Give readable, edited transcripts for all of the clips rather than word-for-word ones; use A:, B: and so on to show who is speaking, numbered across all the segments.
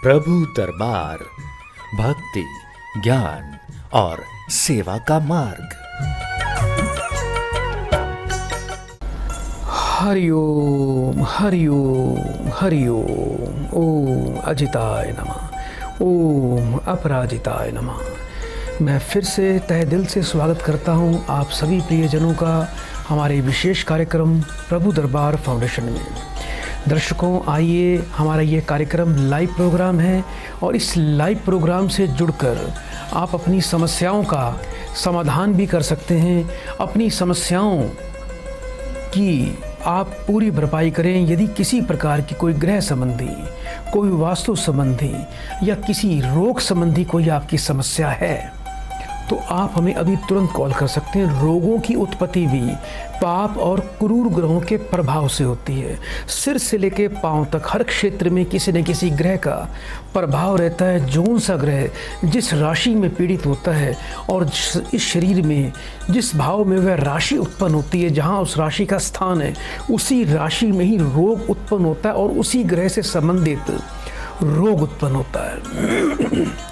A: प्रभु दरबार भक्ति, ज्ञान और सेवा का मार्ग।
B: हरिओम हरिओम हरिओम। ओम अजिताय नमः, ओम अपराजिताय नमः। मैं फिर से तहे दिल से स्वागत करता हूं आप सभी प्रियजनों का हमारे विशेष कार्यक्रम प्रभु दरबार फाउंडेशन में। दर्शकों, आइए, हमारा ये कार्यक्रम लाइव प्रोग्राम है और इस लाइव प्रोग्राम से जुड़कर आप अपनी समस्याओं का समाधान भी कर सकते हैं। अपनी समस्याओं की आप पूरी भरपाई करें। यदि किसी प्रकार की कोई ग्रह संबंधी, कोई वास्तु संबंधी या किसी रोग संबंधी कोई आपकी समस्या है तो आप हमें अभी तुरंत कॉल कर सकते हैं। रोगों की उत्पत्ति भी पाप और क्रूर ग्रहों के प्रभाव से होती है। सिर से लेकर पांव तक हर क्षेत्र में किसी न किसी ग्रह का प्रभाव रहता है। जौन सा ग्रह जिस राशि में पीड़ित होता है और इस शरीर में जिस भाव में वह राशि उत्पन्न होती है, जहाँ उस राशि का स्थान है, उसी राशि में ही रोग उत्पन्न होता है और उसी ग्रह से संबंधित रोग उत्पन्न होता है।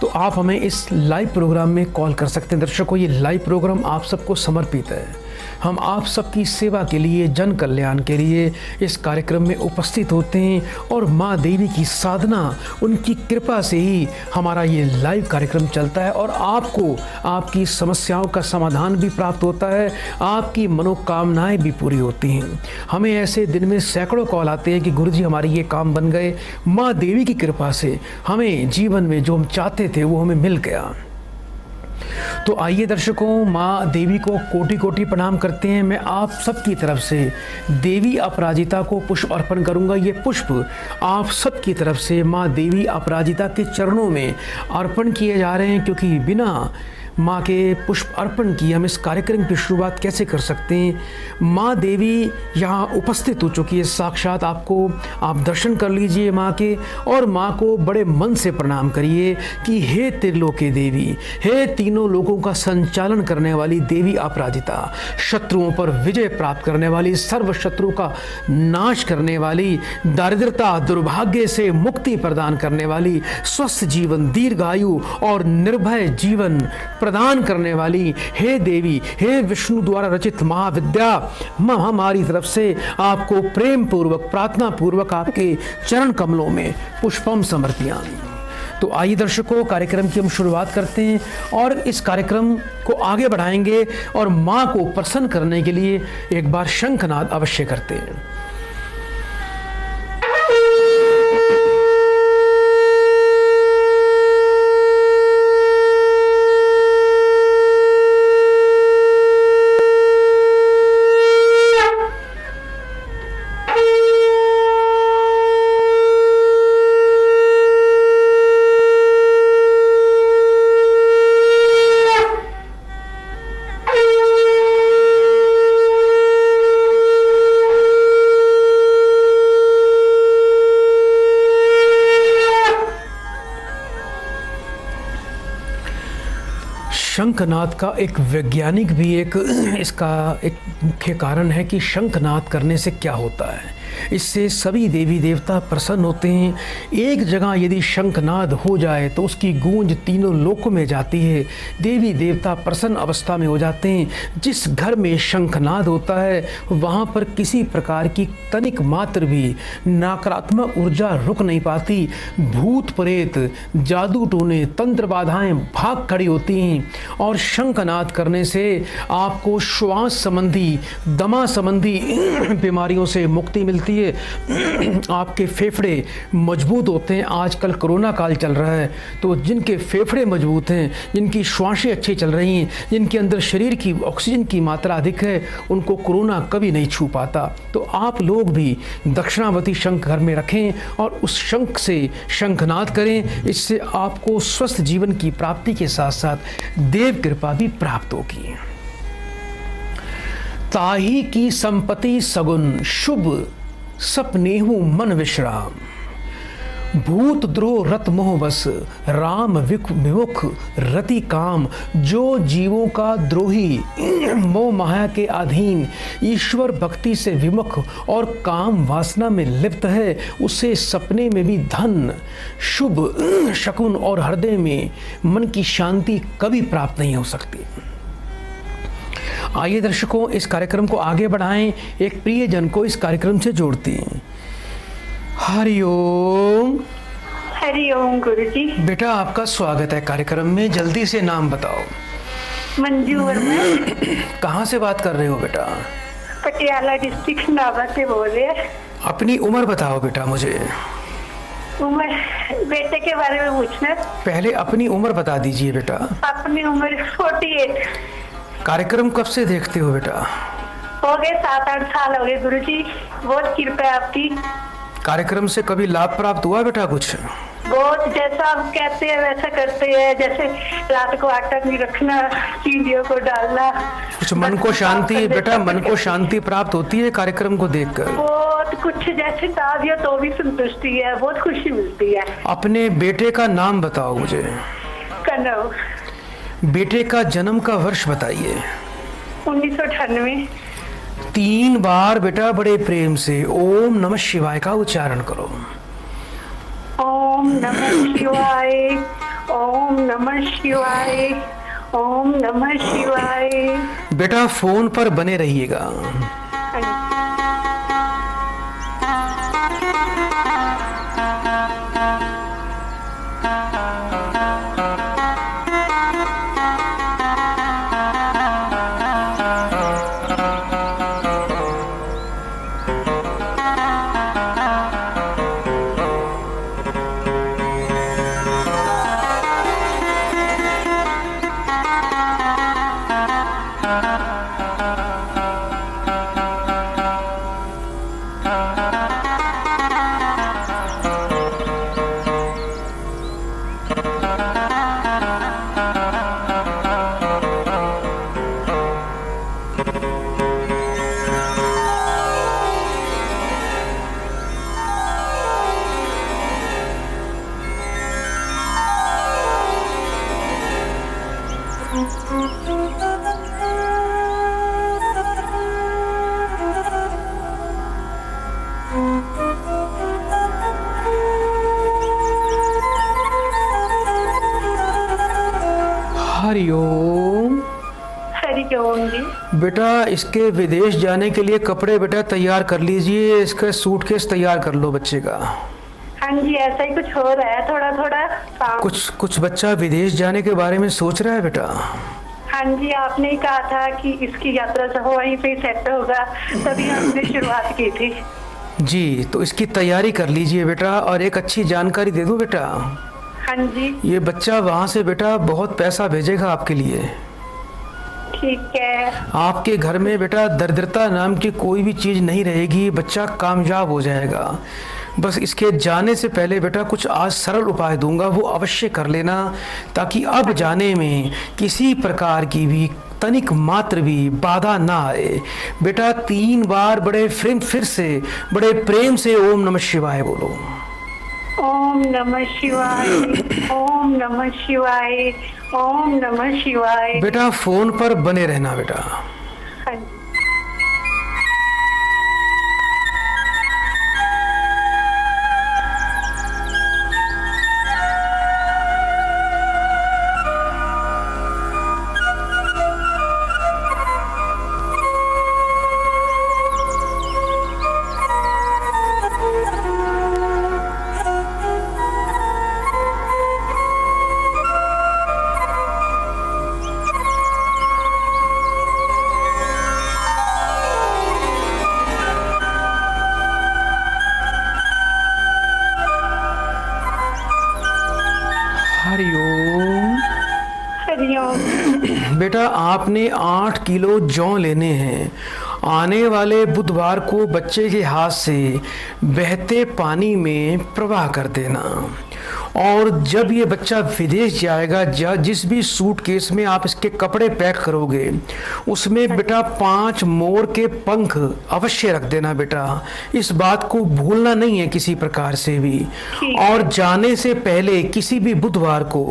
B: तो आप हमें इस लाइव प्रोग्राम में कॉल कर सकते हैं। दर्शकों, ये लाइव प्रोग्राम आप सबको समर्पित है। हम आप सबकी सेवा के लिए, जन कल्याण के लिए इस कार्यक्रम में उपस्थित होते हैं और माँ देवी की साधना, उनकी कृपा से ही हमारा ये लाइव कार्यक्रम चलता है और आपको आपकी समस्याओं का समाधान भी प्राप्त होता है, आपकी मनोकामनाएं भी पूरी होती हैं। हमें ऐसे दिन में सैकड़ों कॉल आते हैं कि गुरुजी हमारे ये काम बन गए। माँ देवी की कृपा से हमें जीवन में जो हम चाहते थे वो हमें मिल गया। तो आइए दर्शकों, माँ देवी को कोटि कोटि प्रणाम करते हैं। मैं आप सबकी तरफ से देवी अपराजिता को पुष्प अर्पण करूंगा। ये पुष्प आप सबकी तरफ से माँ देवी अपराजिता के चरणों में अर्पण किए जा रहे हैं, क्योंकि बिना माँ के पुष्प अर्पण किए हम इस कार्यक्रम की शुरुआत कैसे कर सकते हैं। माँ देवी यहाँ उपस्थित हो चुकी है साक्षात। आप दर्शन कर लीजिए माँ के और माँ को बड़े मन से प्रणाम करिए कि हे त्रिलोकी देवी, हे तीनों लोगों का संचालन करने वाली देवी अपराजिता, शत्रुओं पर विजय प्राप्त करने वाली, सर्व शत्रु का नाश करने वाली, दारिद्रता दुर्भाग्य से मुक्ति प्रदान करने वाली, स्वस्थ जीवन, दीर्घायु और निर्भय जीवन प्रदान करने वाली हे देवी, हे विष्णु द्वारा रचित महाविद्या, हमारी तरफ से आपको प्रेम पूर्वक, प्रार्थना पूर्वक आपके चरण कमलों में पुष्पम समर्पयामि। तो आइए दर्शकों, कार्यक्रम की हम शुरुआत करते हैं और इस कार्यक्रम को आगे बढ़ाएंगे और माँ को प्रसन्न करने के लिए एक बार शंखनाद अवश्य करते हैं। शंखनाद का एक वैज्ञानिक भी इसका एक मुख्य कारण है कि शंखनाद करने से क्या होता है। इससे सभी देवी देवता प्रसन्न होते हैं। एक जगह यदि शंखनाद हो जाए तो उसकी गूंज तीनों लोकों में जाती है। देवी देवता प्रसन्न अवस्था में हो जाते हैं। जिस घर में शंखनाद होता है वहाँ पर किसी प्रकार की तनिक मात्र भी नकारात्मक ऊर्जा रुक नहीं पाती। भूत प्रेत, जादू टोने, तंत्र बाधाएं भाग खड़ी होती हैं और शंखनाद करने से आपको श्वास संबंधी, दमा संबंधी बीमारियों से मुक्ति मिलती है। आपके फेफड़े मजबूत होते हैं। आजकल कोरोना काल चल रहा है, तो जिनके फेफड़े मजबूत हैं, जिनकी श्वासें अच्छी चल रही हैं, जिनके अंदर शरीर की ऑक्सीजन की मात्रा अधिक है, उनको कोरोना कभी नहीं छू पाता। तो आप लोग भी दक्षिणावर्ती शंख घर में रखें और उस शंख से शंखनाद करें। इससे आपको स्वस्थ जीवन की प्राप्ति के साथ साथ देव कृपा भी प्राप्त होगी। ताही की संपत्ति सगुन, शुभ सपनेहु मन विश्राम। भूत द्रोह रत मोह बस, राम विमुख रति काम। जो जीवों का द्रोही, मोह माया के अधीन, ईश्वर भक्ति से विमुख और काम वासना में लिप्त है, उसे सपने में भी धन, शुभ शकुन और हृदय में मन की शांति कभी प्राप्त नहीं हो सकती। आइए दर्शकों, इस कार्यक्रम को आगे बढ़ाएं, एक प्रियजन को इस कार्यक्रम से जोड़ते हैं। हरिओम।
C: हरिओम गुरुजी।
B: बेटा आपका स्वागत है कार्यक्रम में, जल्दी से नाम बताओ।
C: मंजू वर्मा।
B: कहाँ से बात कर रहे हो बेटा?
C: पटियाला डिस्ट्रिक्ट नाभा से बोल रहे हैं।
B: अपनी उम्र बताओ बेटा मुझे।
C: उम्र बेटे के बारे में पूछना।
B: पहले अपनी उम्र बता दीजिए बेटा।
C: अपनी उम्र 48।
B: कार्यक्रम कब से देखते हो बेटा?
C: हो गए 7-8 साल हो गए गुरुजी, बहुत कृपा आपकी।
B: कार्यक्रम से कभी लाभ प्राप्त हुआ बेटा कुछ?
C: बहुत, जैसा आप कहते हैं वैसा करते हैं। जैसे रात को आटा नहीं रखना, चीनियों को डालना।
B: कुछ मन को शांति बेटा, मन को शांति प्राप्त होती है कार्यक्रम को देखकर?
C: बहुत कुछ, जैसे दादियों तो भी संतुष्टि है, बहुत खुशी मिलती है।
B: अपने बेटे का नाम बताओ मुझे।
C: कन्नव।
B: बेटे का जन्म का वर्ष बताइए।
C: 1998।
B: 3 बार बेटा बड़े प्रेम से ओम नमः शिवाय का उच्चारण करो।
C: ओम नमः शिवाय, ओम नमः शिवाय, ओम नमः शिवाय।
B: बेटा फोन पर बने रहिएगा। हरिओम।
C: हरिओम जी।
B: बेटा इसके विदेश जाने के लिए कपड़े बेटा तैयार कर लीजिए, इसका सूटकेस तैयार कर लो बच्चे का।
C: हाँ जी, ऐसा ही कुछ हो रहा है, थोड़ा थोड़ा काम।
B: कुछ बच्चा विदेश जाने के बारे में सोच रहा है बेटा?
C: हाँ जी, आपने ही कहा था कि इसकी यात्रा जो हो वहीं पे सेट होगा, तभी हमने शुरुआत की थी।
B: जी, तो इसकी तैयारी कर लीजिए बेटा, और एक अच्छी जानकारी दे दूं बेटा।
C: हाँ जी।
B: ये बच्चा वहाँ से बेटा बहुत पैसा भेजेगा आपके लिए।
C: ठीक है।
B: आपके घर में बेटा दरिद्रता नाम की कोई भी चीज़ नहीं रहेगी, बच्चा कामयाब हो जाएगा। बस इसके जाने से पहले बेटा कुछ आज सरल उपाय दूंगा, वो अवश्य कर लेना, ताकि अब जाने में किसी प्रकार की भी तनिक मात्र भी बाधा ना आए। बेटा 3 बार बड़े फिर से बड़े प्रेम से ओम नमः शिवाय बोलो।
C: ओम नमः शिवाय, ओम नमः शिवाय, ओम नमः शिवाय।
B: बेटा फोन पर बने रहना बेटा।
C: हाँ जी।
B: हरिओम।
C: हरिओम।
B: बेटा आपने 8 किलो जौ लेने हैं। आने वाले बुधवार को बच्चे के हाथ से बहते पानी में प्रवाह कर देना, और जब ये बच्चा विदेश जाएगा, जिस भी सूटकेस में आप इसके कपड़े पैक करोगे उसमें बेटा 5 मोर के पंख अवश्य रख देना बेटा। इस बात को भूलना नहीं है किसी प्रकार से भी। और जाने से पहले किसी भी बुधवार को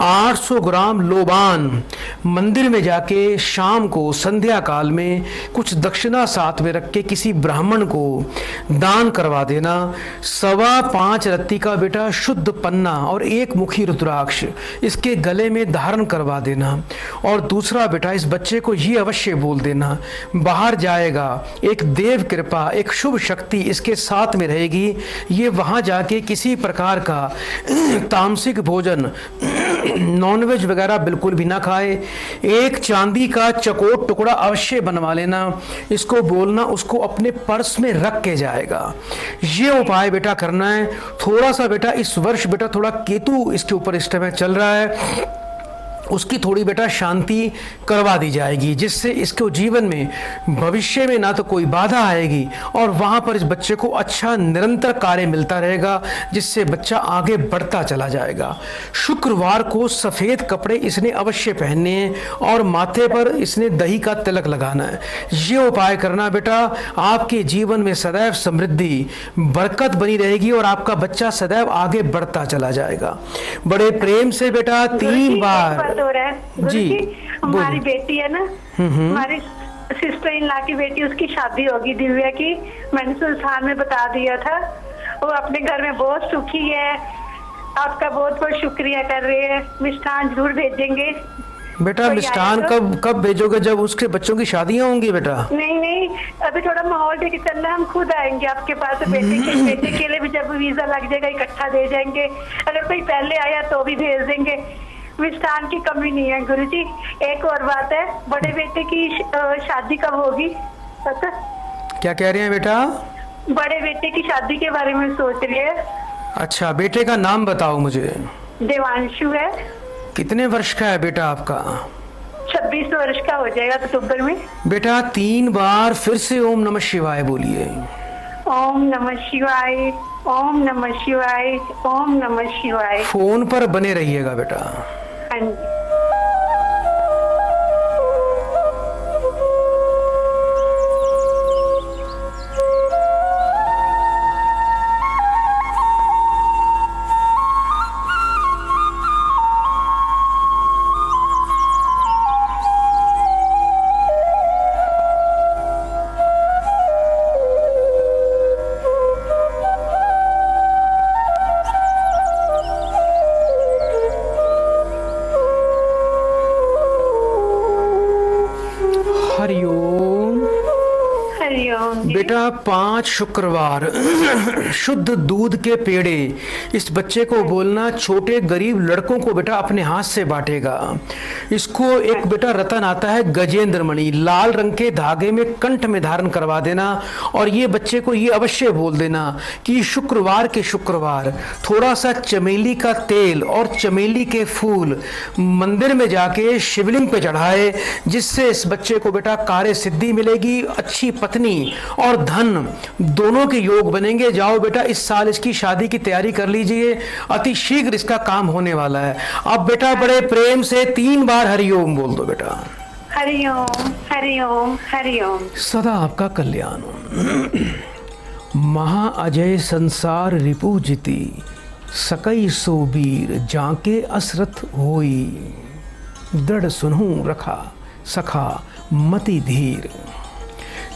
B: 800 ग्राम लोबान मंदिर में जाके शाम को संध्या काल में कुछ दक्षिणा साथ में रख के किसी ब्राह्मण को दान करवा देना। 5.25 रत्ती का बेटा शुद्ध पन्ना और 1 मुखी रुद्राक्ष इसके गले में धारण करवा देना। और दूसरा बेटा इस बच्चे को ये अवश्य बोल देना, बाहर जाएगा एक देव कृपा, एक शुभ शक्ति इसके साथ में रहेगी। ये वहाँ जाके किसी प्रकार का तामसिक भोजन नॉनवेज वगैरह बिल्कुल भी ना खाए। एक चांदी का चकोर टुकड़ा अवश्य बनवा लेना। इसको बोलना उसको अपने पर्स में रख के जाएगा। ये उपाय बेटा करना है। थोड़ा सा बेटा इस वर्ष बेटा थोड़ा केतु इसके ऊपर इस समय चल रहा है, उसकी थोड़ी बेटा शांति करवा दी जाएगी, जिससे इसको जीवन में भविष्य में ना तो कोई बाधा आएगी और वहाँ पर इस बच्चे को अच्छा निरंतर कार्य मिलता रहेगा, जिससे बच्चा आगे बढ़ता चला जाएगा। शुक्रवार को सफ़ेद कपड़े इसने अवश्य पहनने हैं और माथे पर इसने दही का तिलक लगाना है। ये उपाय करना बेटा, आपके जीवन में सदैव समृद्धि बरकत बनी रहेगी और आपका बच्चा सदैव आगे बढ़ता चला जाएगा। बड़े प्रेम से बेटा 3 बार
C: हो रहा है जी। हमारी बेटी है ना, हमारी सिस्टर इन लॉ की बेटी, उसकी शादी होगी दिव्या की। मैंने सुल्तान में बता दिया था। वो अपने घर में बहुत सुखी है। आपका बहुत बहुत शुक्रिया कर रहे हैं। मिष्ठान जरूर भेजेंगे
B: बेटा। मिष्ठान कब भेजोगे? जब उसके बच्चों की शादियां होंगी बेटा।
C: नहीं, अभी थोड़ा माहौल ठीक चल रहा है। हम खुद आएंगे आपके पास। बेटे के लिए भी जब वीजा लग जाएगा इकट्ठा दे जाएंगे। अगर कोई पहले आया तो भी भेज देंगे। मिष्ठान की कमी नहीं है गुरुजी। एक और बात है, बड़े बेटे की शादी कब होगी पता?
B: क्या कह रहे हैं बेटा?
C: बड़े बेटे की शादी के बारे में सोच रही है।
B: अच्छा, बेटे का नाम बताओ मुझे।
C: देवांशु है।
B: कितने वर्ष का है बेटा आपका?
C: 26 वर्ष का हो जाएगा अक्टूबर में।
B: बेटा 3 बार फिर से ओम नमः शिवाय बोलिए।
C: ओम नमः शिवाय, ओम नमः शिवाय, ओम नमः शिवाय।
B: फोन पर बने रहिएगा बेटा।
C: हाँ जी।
B: बेटा 5 शुक्रवार शुद्ध दूध के पेड़े इस बच्चे को बोलना छोटे गरीब लड़कों को बेटा अपने हाथ से बांटेगा। इसको एक बेटा रतन आता है गजेंद्र मणि, लाल रंग के धागे में कंठ में धारण करवा देना। और ये बच्चे को ये अवश्य बोल देना कि शुक्रवार के शुक्रवार थोड़ा सा चमेली का तेल और चमेली के फूल मंदिर में जाके शिवलिंग पे चढ़ाए, जिससे इस बच्चे को बेटा कार्य सिद्धि मिलेगी, अच्छी पत्नी और धन दोनों के योग बनेंगे। जाओ बेटा इस साल इसकी शादी की तैयारी कर लीजिए, अति शीघ्र इसका काम होने वाला है। अब बेटा बड़े प्रेम से 3 बार हरिओम बोल दो बेटा।
C: हरिओम हरिओम हरिओम।
B: सदा आपका कल्याण हो। महा अजय संसार रिपु जिति, सकई सो वीर जाके असरथ होई, दृढ़ सुनहु रखा सखा मति धीर।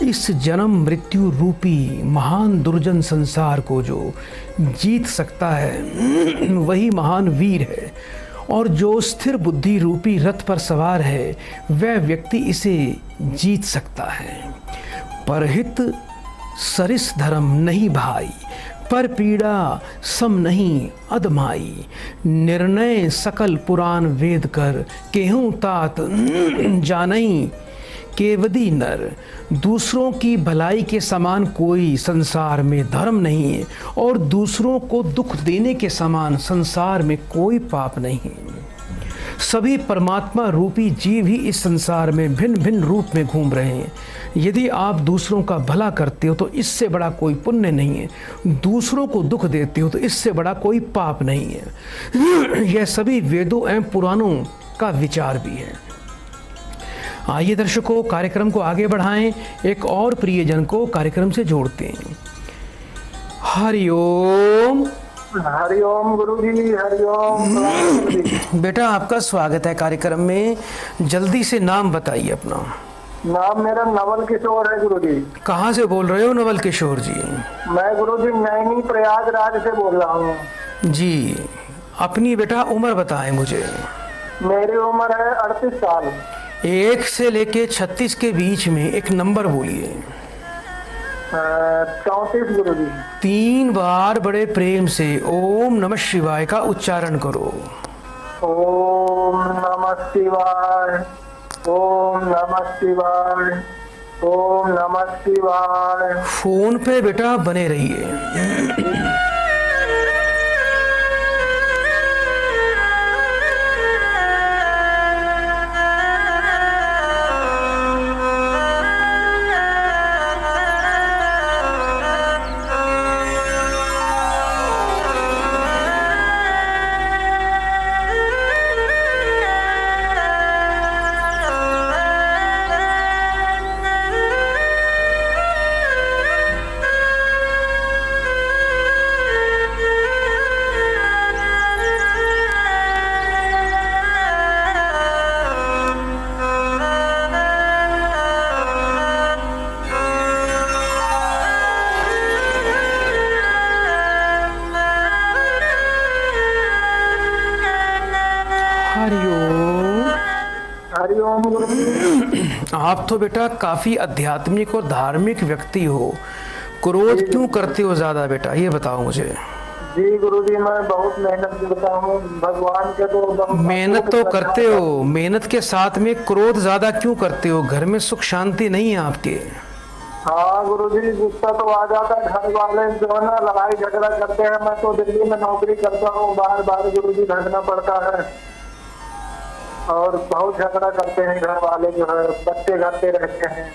B: इस जन्म मृत्यु रूपी महान दुर्जन संसार को जो जीत सकता है वही महान वीर है, और जो स्थिर बुद्धि रूपी रथ पर सवार है वह व्यक्ति इसे जीत सकता है। परहित सरिस धर्म नहीं भाई, पर पीड़ा सम नहीं अदमाई। निर्णय सकल पुराण वेद कर, केहूँ तात जानई केवदी नर। दूसरों की भलाई के समान कोई संसार में धर्म नहीं है, और दूसरों को दुख देने के समान संसार में कोई पाप नहीं है। सभी परमात्मा रूपी जीव ही इस संसार में भिन्न भिन्न रूप में घूम रहे हैं। यदि आप दूसरों का भला करते हो तो इससे बड़ा कोई पुण्य नहीं है, दूसरों को दुख देते हो तो इससे बड़ा कोई पाप नहीं है। यह सभी वेदों एवं पुराणों का विचार भी है। आइए दर्शकों, कार्यक्रम को आगे बढ़ाएं, एक और प्रियजन को कार्यक्रम से जोड़ते हैं। हरिओम।
D: हरिओम गुरुजी, हरिओम।
B: बेटा आपका स्वागत है कार्यक्रम में। जल्दी से नाम बताइए अपना।
D: नाम मेरा नवल किशोर है गुरुजी।
B: कहाँ से बोल रहे हो नवल किशोर जी?
D: मैं गुरुजी नैनी प्रयागराज से बोल रहा हूँ
B: जी। अपनी बेटा उम्र बताएं मुझे।
D: मेरी उम्र है 38 साल।
B: 1 से लेके 36 के बीच में एक नंबर बोलिए।
D: 34 गुरुजी।
B: 3 बार बड़े प्रेम से ओम नमः शिवाय का उच्चारण करो।
D: ओम नमः शिवाय, ओम नमः शिवाय, ओम नमः शिवाय।
B: फोन पे बेटा बने रहिए।
D: हरिओम गुरुजी।
B: आप तो बेटा काफी आध्यात्मिक और धार्मिक व्यक्ति हो, क्रोध क्यों करते हो ज्यादा बेटा, ये बताओ मुझे।
D: जी गुरुजी, मैं बहुत मेहनत करता हूँ भगवान के तो।
B: मेहनत तो करते हो, मेहनत के साथ में क्रोध ज्यादा क्यों करते हो? घर में सुख शांति नहीं है आपके?
D: हाँ गुरुजी, गुस्सा तो आ जाता है। घर वाले जो है ना लड़ाई झगड़ा करते हैं। मैं तो दिल्ली में नौकरी करता हूँ, बार बार गुरुजी भागना पड़ता है और बहुत झगड़ा करते हैं घर वाले, जो है बच्चे घर पे रहते हैं।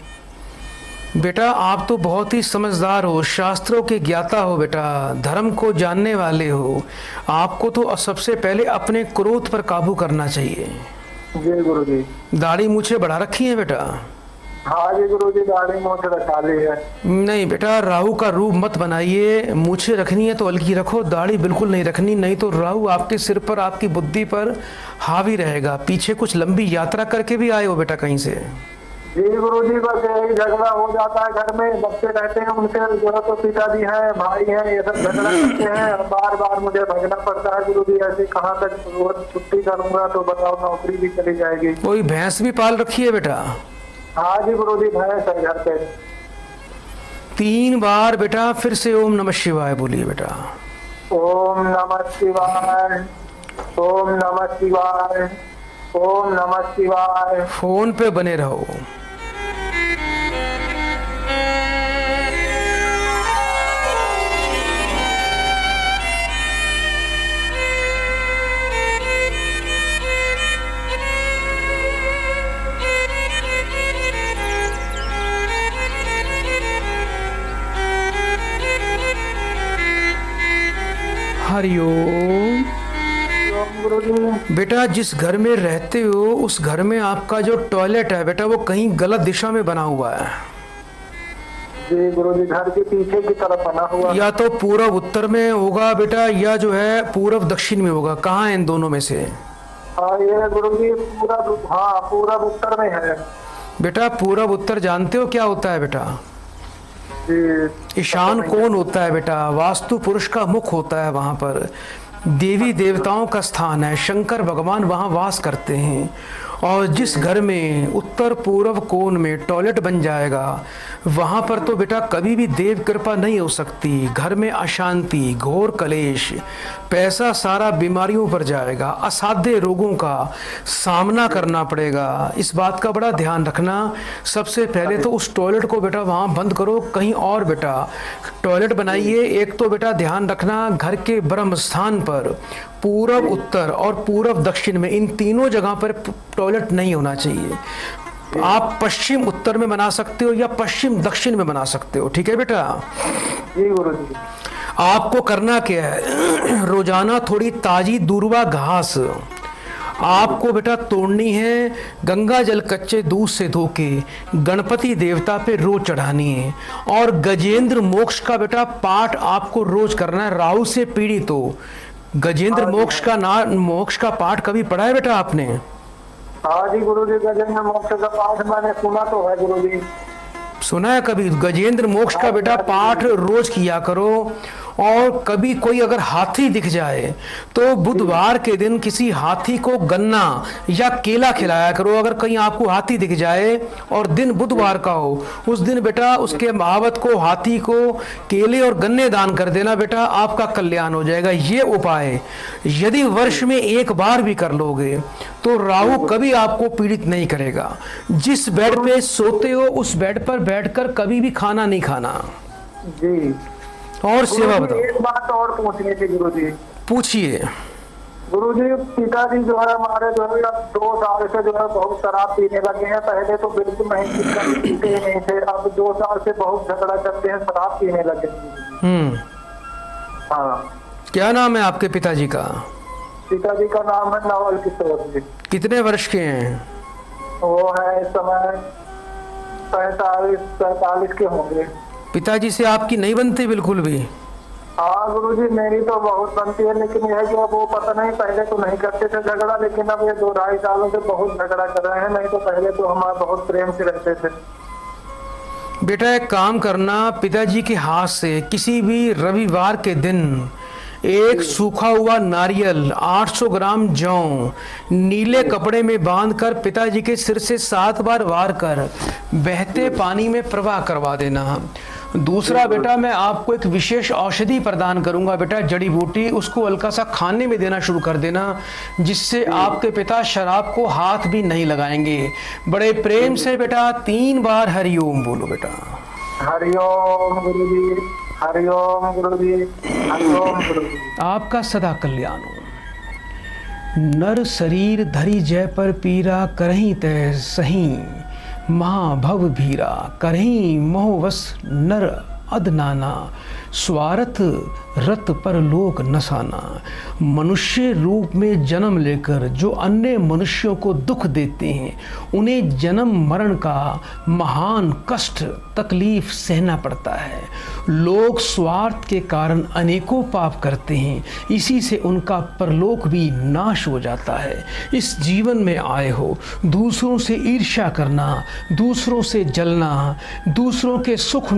B: बेटा आप तो बहुत ही समझदार हो, शास्त्रों के ज्ञाता हो बेटा, धर्म को जानने वाले हो। आपको तो सबसे पहले अपने क्रोध पर काबू करना चाहिए।
D: जी गुरुजी।
B: दाढ़ी मूछें बढ़ा रखी है बेटा?
D: हाँ जी गुरुजी, दाढ़ी मूछ रखा ली है।
B: नहीं बेटा, राहु का रूप मत बनाइए। मूछें रखनी है तो हल्की रखो, दाढ़ी बिल्कुल नहीं रखनी, नहीं तो राहु आपके सिर पर, आपकी बुद्धि पर हावी रहेगा। पीछे कुछ लंबी यात्रा करके भी आए हो बेटा कहीं से?
D: जी गुरुजी, बस यही झगड़ा हो जाता है घर में। बच्चे रहते हैं, उनसे जो है तो पिताजी हैं, भाई हैं, ये सब झगड़ा करते हैं। बार बार मुझे भागना पड़ता है गुरुजी। ऐसे कहाँ तक रोज छुट्टी करूंगा तो बताओ, नौकरी भी चली जाएगी।
B: कोई भैंस भी पाल रखी है बेटा?
D: हाँ जी गुरुजी, भैंस है घर पे।
B: 3 बार बेटा फिर से ओम नमः शिवाय बोलिए बेटा।
D: ओम नमः शिवाय, ओम नमः शिवाय, ओम नमः शिवाय।
B: फोन पे बने रहो। हरिओम। बेटा जिस घर में रहते हो उस घर में आपका जो टॉयलेट है बेटा वो कहीं गलत दिशा में बना हुआ है।
D: जी गुरुजी, घर के पीछे की तरफ बना हुआ।
B: या तो पूर्व उत्तर में होगा बेटा, या जो है पूर्व दक्षिण में होगा। कहाँ है इन दोनों में से?
D: हाँ ये गुरुजी पूरब, हाँ पूरब उत्तर में है।
B: बेटा पूर्व उत्तर जानते हो क्या होता है बेटा? ईशान कौन होता है बेटा? वास्तु पुरुष का मुख होता है, वहां पर देवी देवताओं का स्थान है, शंकर भगवान वहां वास करते हैं। और जिस घर में उत्तर पूर्व कोण में टॉयलेट बन जाएगा वहां पर तो बेटा कभी भी देव कृपा नहीं हो सकती। घर में अशांति, घोर कलेश, पैसा सारा बीमारियों पर जाएगा, असाध्य रोगों का सामना करना पड़ेगा। इस बात का बड़ा ध्यान रखना। सबसे पहले तो उस टॉयलेट को बेटा वहां बंद करो, कहीं और बेटा टॉयलेट बनाइए। एक तो बेटा ध्यान रखना घर के ब्रह्म स्थान पर पूरब उत्तर और पूरब दक्षिण में, इन तीनों जगह पर टॉयलेट नहीं होना चाहिए। आप पश्चिम उत्तर में बना सकते हो या पश्चिम दक्षिण में बना सकते हो, ठीक है बेटा।
D: जी गुरुजी।
B: आपको करना क्या है, रोजाना थोड़ी ताजी दूर्वा घास आपको बेटा तोड़नी है, गंगा जल कच्चे दूध से धो के गणपति देवता पे रोज चढ़ानी है, और गजेंद्र मोक्ष का बेटा पाठ आपको रोज करना है। राहु से पीड़ित हो, गजेंद्र मोक्ष का पाठ कभी पढ़ा है बेटा आपने?
D: हाँ जी गुरुजी, गजेंद्र मोक्ष का पाठ मैंने सुना तो है गुरुजी।
B: सुना है कभी? गजेंद्र मोक्ष का बेटा पाठ रोज किया करो। और कभी कोई अगर हाथी दिख जाए तो बुधवार के दिन किसी हाथी को गन्ना या केला खिलाया करो। अगर कहीं आपको हाथी दिख जाए और दिन बुधवार का हो, उस दिन बेटा उसके महावत को, हाथी को केले और गन्ने दान कर देना बेटा, आपका कल्याण हो जाएगा। ये उपाय यदि वर्ष में एक बार भी कर लोगे तो राहु कभी आपको पीड़ित नहीं करेगा। जिस बेड पे सोते हो उस बेड पर बैठकर कभी भी खाना नहीं खाना
D: जी।
B: और सेवा बताओ।
D: एक बात और पूछनी थी गुरुजी।
B: पूछिए।
D: गुरुजी, पिताजी जो है हमारे जो है अब 2 साल से जो है बहुत शराब पीने लगे हैं। पहले तो बिल्कुल नहीं पीते ही नहीं थे, अब 2 साल से बहुत झगड़ा करते हैं, शराब पीने लगे। हाँ।
B: क्या नाम है आपके पिताजी का?
D: पिताजी का नाम है नवल किशोर जी।
B: कितने वर्ष के हैं?
D: वो है इस समय 45 के होंगे।
B: पिताजी से आपकी नहीं बनती बिल्कुल भी?
D: हाँ गुरुजी, मेरी तो बहुत बनती है, लेकिन यह है कि अब वो पता नहीं, पहले तो नहीं करते थे झगड़ा, लेकिन अब ये 2-2.5 सालों से बहुत झगड़ा कर रहे हैं। नहीं तो पहले तो हमारा बहुत प्रेम से रहते थे।
B: बेटा एक काम करना, पिताजी के हाथ से किसी भी रविवार के दिन एक सूखा हुआ नारियल, 800 ग्राम जौ नीले कपड़े में बांधकर पिताजी के सिर से 7 बार वार कर बहते पानी में प्रवाह करवा देना। दूसरा बेटा, मैं आपको एक विशेष औषधि प्रदान करूंगा बेटा, जड़ी बूटी, उसको हल्का सा खाने में देना शुरू कर देना, जिससे आपके पिता शराब को हाथ भी नहीं लगाएंगे। बड़े प्रेम से बेटा 3 बार हरिओम बोलो बेटा।
D: हरिओम गुरुजी, हरिओम गुरुजी, हरिओम गुरुजी।
B: आपका सदा कल्याण हो। नर शरीर धरी जय पर पीरा, करही तय सही महाभव भीरा, करही मोहवश नर अदनाना, स्वार्थ रत पर लोक नसाना। मनुष्य रूप में जन्म लेकर जो अन्य मनुष्यों को दुख देते हैं, उन्हें जन्म मरण का महान कष्ट तकलीफ सहना पड़ता है। लोग स्वार्थ के कारण अनेकों पाप करते हैं, इसी से उनका परलोक भी नाश हो जाता है। इस जीवन में आए हो दूसरों से ईर्ष्या करना, दूसरों से जलना, दूसरों के सुख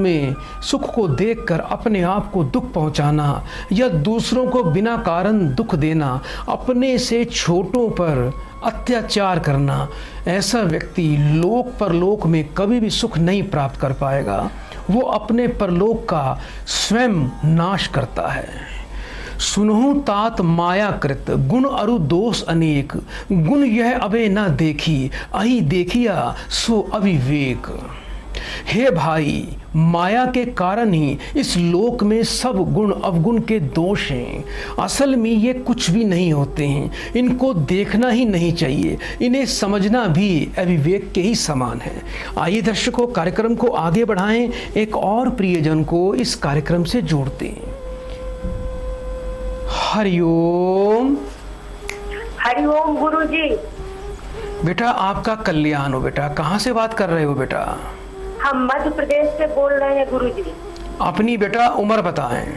B: को देखकर अपने आप को दुख पहुंचाना या दूसरों को बिना कारण दुख देना, अपने से छोटों पर अत्याचार करना, ऐसा व्यक्ति लोक परलोक में कभी भी सुख नहीं प्राप्त कर पाएगा। वो अपने परलोक का स्वयं नाश करता है। सुनहु तात माया कृत, गुण अरु दोष अनेक, गुण यह अबे न देखी, अहि देखिया सो अविवेक। हे भाई, माया के कारण ही इस लोक में सब गुण अवगुण के दोष हैं। असल में ये कुछ भी नहीं होते हैं, इनको देखना ही नहीं चाहिए, इन्हें समझना भी अविवेक के ही समान है। आइए दर्शकों, कार्यक्रम को आगे बढ़ाएं, एक और प्रियजन को इस कार्यक्रम से जोड़ते हैं। हरिओम।
C: हरिओम गुरुजी।
B: बेटा आपका कल्याण हो बेटा। कहाँ से बात कर रहे हो बेटा?
C: हम मध्य प्रदेश से बोल रहे हैं गुरुजी।
B: अपनी बेटा उम्र बताएं।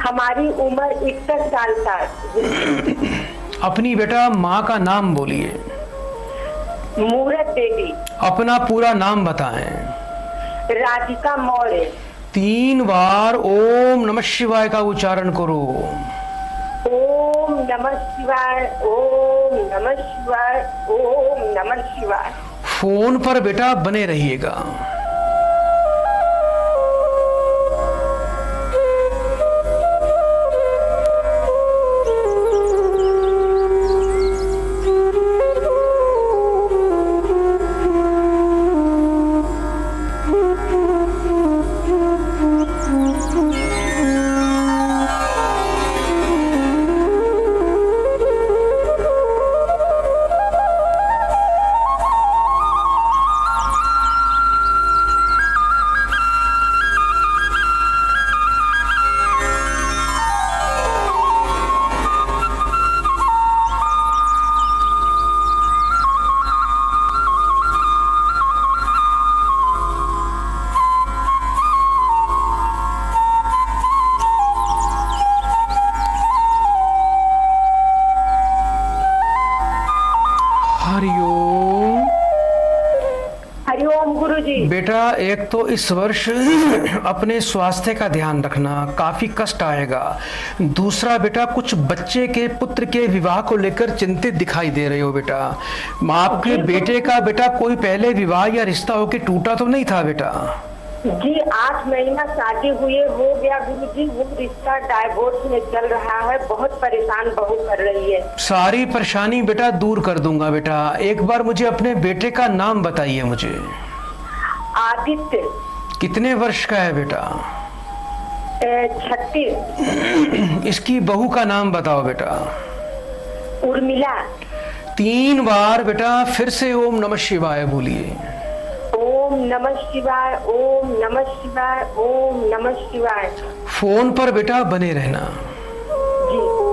C: हमारी उम्र 61 साल था।
B: अपनी बेटा माँ का नाम बोलिए।
C: मूरत देवी।
B: अपना पूरा नाम बताएं।
C: राधिका मौर्य।
B: 3 बार ओम नमः शिवाय का उच्चारण करो।
C: ओम नमः शिवाय, ओम नमः शिवाय, ओम नमः शिवाय।
B: फोन पर बेटा बने रहिएगा। बेटा एक तो इस वर्ष अपने स्वास्थ्य का ध्यान रखना, काफी कष्ट आएगा। दूसरा बेटा कुछ बच्चे के पुत्र के विवाह को लेकर चिंतित दिखाई दे रहे हो बेटा। आपके बेटे का बेटा कोई पहले विवाह या रिश्ता होके टूटा तो नहीं था बेटा?
E: जी 8 महीना शादी हुए हो गया गुरुजी, वो रिश्ता डाइवोर्स में चल रहा है, बहुत परेशान बहू कर रही है।
B: सारी परेशानी बेटा दूर कर दूंगा बेटा। एक बार मुझे अपने बेटे का नाम बताइए मुझे।
E: आदित्य।
B: कितने वर्ष का है बेटा?
E: 36।
B: इसकी बहू का नाम बताओ बेटा।
E: उर्मिला।
B: 3 बार बेटा फिर से ओम नमः शिवाय बोलिए।
E: ओम नमः शिवाय, ओम नमः शिवाय, ओम नमः शिवाय।
B: फोन पर बेटा बने रहना।
E: जी।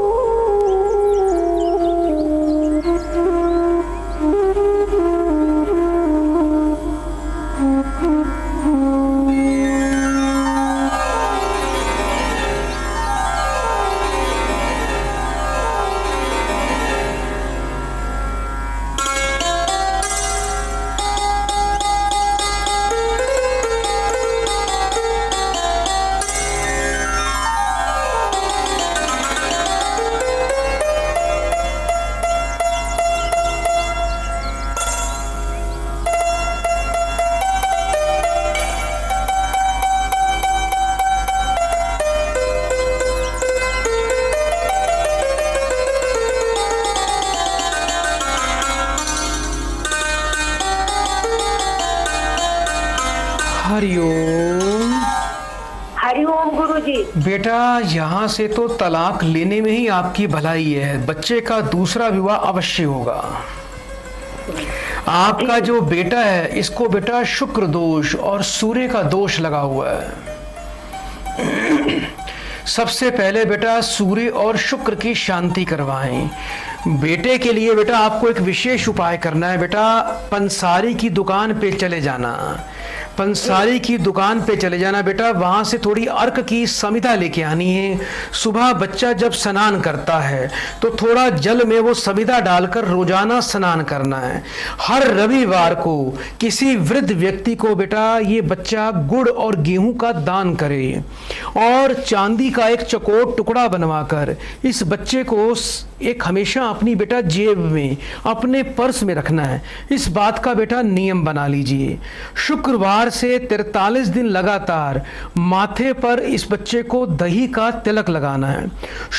B: हरिओम।
E: हरिओम गुरुजी।
B: बेटा यहाँ से तो तलाक लेने में ही आपकी भलाई है। बच्चे का दूसरा विवाह अवश्य होगा। आपका जो बेटा है इसको बेटा शुक्र दोष और सूर्य का दोष लगा हुआ है। सबसे पहले बेटा सूर्य और शुक्र की शांति करवाएं। बेटे के लिए बेटा आपको एक विशेष उपाय करना है। बेटा पंसारी की दुकान पे चले जाना। पंसारी की दुकान पे चले जाना बेटा, वहाँ से थोड़ी अर्क की समिधा लेके आनी है। सुबह बच्चा जब स्नान करता है तो थोड़ा जल में वो समिधा डालकर रोजाना स्नान करना है। हर रविवार को किसी वृद्ध व्यक्ति को बेटा ये बच्चा गुड़ और गेहूं का दान करे और चांदी का एक चकोर टुकड़ा बनवाकर इस बच्चे को एक हमेशा अपनी बेटा जेब में अपने पर्स में रखना है। इस बात का बेटा नियम बना लीजिए। शुक्रवार से 43 दिन लगातार माथे पर इस बच्चे को दही का तिलक लगाना है।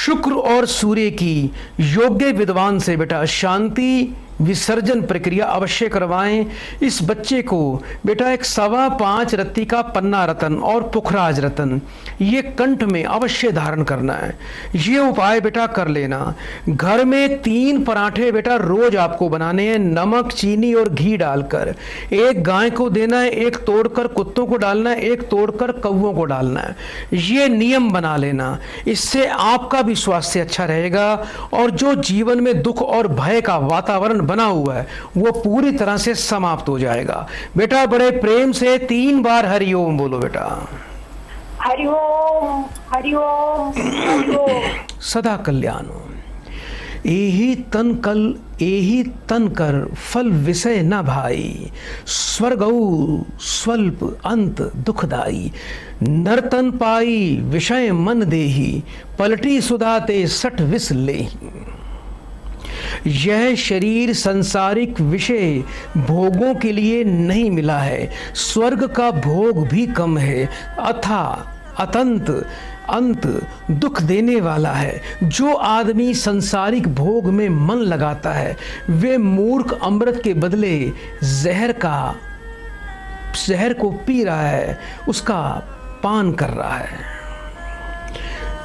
B: शुक्र और सूर्य की योग्य विद्वान से बेटा शांति विसर्जन प्रक्रिया अवश्य करवाएं। इस बच्चे को बेटा एक 5.25 रत्ती का पन्ना रतन और पुखराज रतन ये कंठ में अवश्य धारण करना है। ये उपाय बेटा कर लेना। घर में 3 पराठे बेटा रोज आपको बनाने हैं, नमक चीनी और घी डालकर। एक गाय को देना है, एक तोड़कर कुत्तों को डालना है, एक तोड़कर कौवों को डालना है। ये नियम बना लेना। इससे आपका भी स्वास्थ्य अच्छा रहेगा और जो जीवन में दुख और भय का वातावरण बना हुआ है वो पूरी तरह से समाप्त हो जाएगा। बेटा बड़े प्रेम से 3 बार हरिओम बोलो बेटा।
E: हरिओम हरिओम हरिओम।
B: सदा कल्याण। एही तन कल एही तन कर फल विषय न भाई, स्वर्गौ स्वल्प अंत दुखदाई। नर्तन पाई विषय मन देही, पलटी सुधाते सठ विष लेही। यह शरीर सांसारिक विषय भोगों के लिए नहीं मिला है। स्वर्ग का भोग भी कम है, अथा अतंत अंत दुख देने वाला है। जो आदमी सांसारिक भोग में मन लगाता है वे मूर्ख अमृत के बदले जहर को पी रहा है, उसका पान कर रहा है।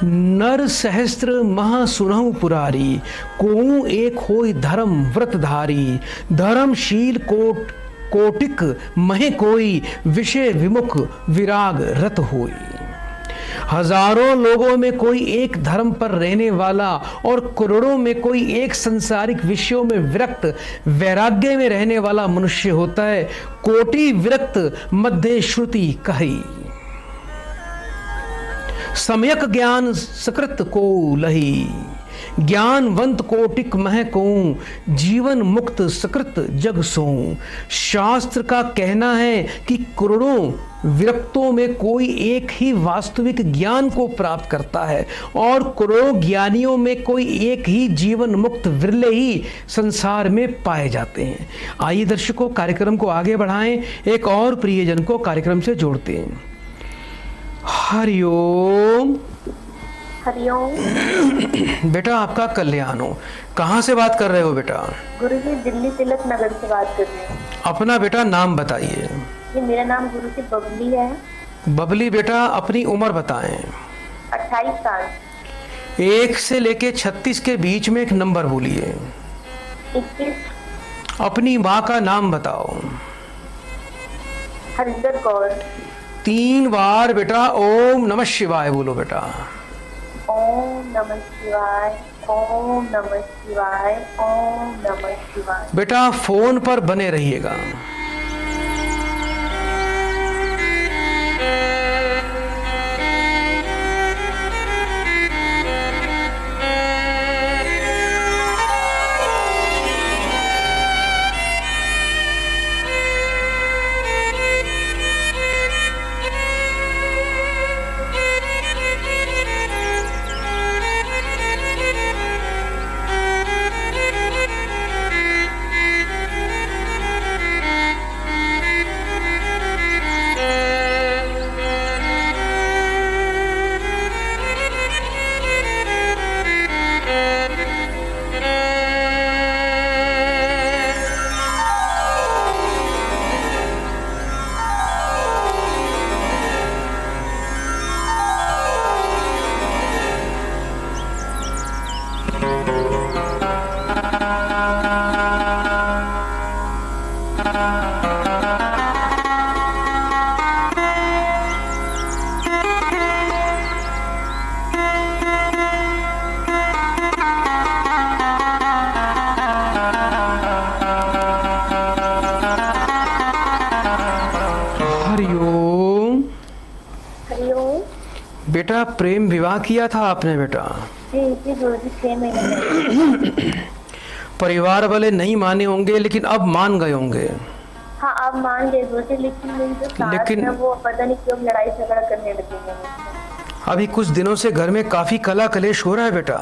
B: नर सहस्त्र महा सुनहु पुरारी, कोऊ एक होई धर्म व्रतधारी। धर्मशील कोटिक महे कोई, विषय विमुख विराग रत होई। हजारों लोगों में कोई एक धर्म पर रहने वाला और करोड़ों में कोई एक सांसारिक विषयों में विरक्त वैराग्य में रहने वाला मनुष्य होता है। कोटि विरक्त मध्य श्रुति कही, सम्यक ज्ञान सकृत को लही। ज्ञानवंत कोटिक मह कहूं, जीवन मुक्त सकृत जग सोऊं। शास्त्र का कहना है कि करोड़ों विरक्तों में कोई एक ही वास्तविक ज्ञान को प्राप्त करता है और करोड़ों ज्ञानियों में कोई एक ही जीवन मुक्त विरले ही संसार में पाए जाते हैं। आइए दर्शकों, कार्यक्रम को आगे बढ़ाएं, एक और प्रियजन को कार्यक्रम से जोड़ते हैं। हरिओम।
E: हरिओम।
B: बेटा आपका कल्याण हो। कहाँ से बात कर रहे हो बेटा?
E: गुरुजी दिल्ली तिलक नगर से बात कर रही हूँ।
B: अपना बेटा नाम बताइए।
E: जी मेरा नाम गुरुजी बबली है।
B: बबली बेटा अपनी उम्र बताएं।
E: 28 साल।
B: 1 से लेके 36 के बीच में एक नंबर बोलिए।
E: 21।
B: अपनी माँ का नाम बताओ।
E: हरिंदर कौर।
B: 3 बार बेटा ओम नमः शिवाय बोलो बेटा।
E: ओम नमः शिवाय, ओम नमः शिवाय, ओम नमः शिवाय।
B: बेटा फोन पर बने रहिएगा। बेटा प्रेम विवाह किया था आपने बेटा?
E: जी गुरुजी 6 महीने।
B: परिवार वाले नहीं माने होंगे लेकिन अब मान गए होंगे।
E: हाँ अब मान गए गुरुजी, लेकिन मेरी जो सास है वो पता नहीं क्यों लड़ाई झगड़ा करने लगे हैं।
B: अभी कुछ दिनों से घर में काफी कला कलेश हो रहा है बेटा।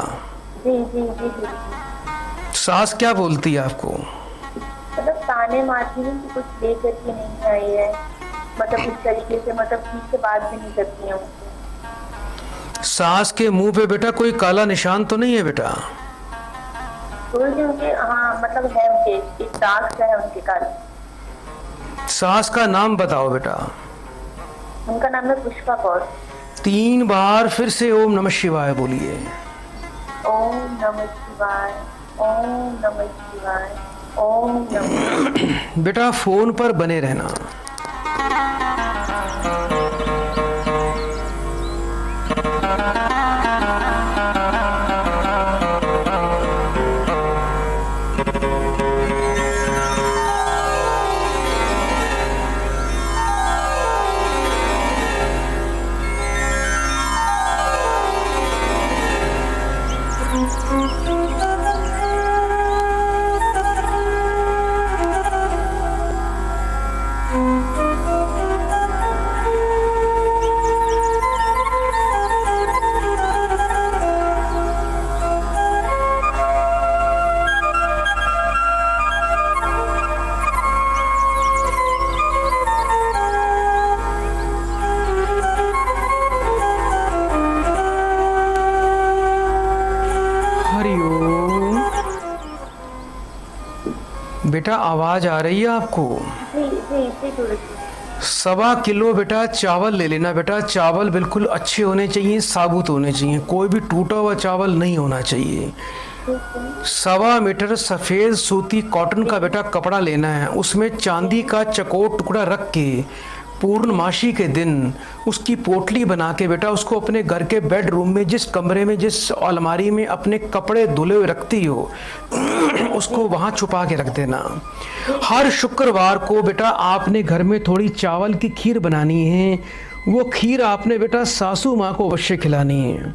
E: जी जी जी गुरुजी।
B: सास क्या बोलती है आपको?
E: मतलब ताने मारती है कि कुछ लेकर के नहीं आई है, मतलब इस तरीके से, मतलब ठीक से बात भी नहीं करती है।
B: सास के मुंह पे बेटा कोई काला निशान तो नहीं है बेटा?
E: उनके हाँ मतलब है, उनके एक दाग है उनके काले।
B: सास का नाम बताओ बेटा।
E: उनका नाम है पुष्पा कौर।
B: 3 बार फिर से ओम नमः शिवाय बोलिए।
E: ओम नमः शिवाय, ओम नमः शिवाय, ओम नमः।
B: बेटा फोन पर बने रहना। बेटा आवाज आ रही है आपको?
E: जी
B: 1.25 किलो बेटा चावल ले लेना बेटा। चावल बिल्कुल अच्छे होने चाहिए, साबुत होने चाहिए, कोई भी टूटा हुआ चावल नहीं होना चाहिए। 1.25 मीटर सफ़ेद सूती कॉटन का बेटा कपड़ा लेना है, उसमें चांदी का चकोर टुकड़ा रख के पूर्णमासी के दिन उसकी पोटली बना के बेटा उसको अपने घर के बेडरूम में, जिस कमरे में, जिस अलमारी में अपने कपड़े धुले हुए रखती हो उसको वहाँ छुपा के रख देना। हर शुक्रवार को बेटा आपने घर में थोड़ी चावल की खीर बनानी है। वो खीर आपने बेटा सासू माँ को अवश्य खिलानी है।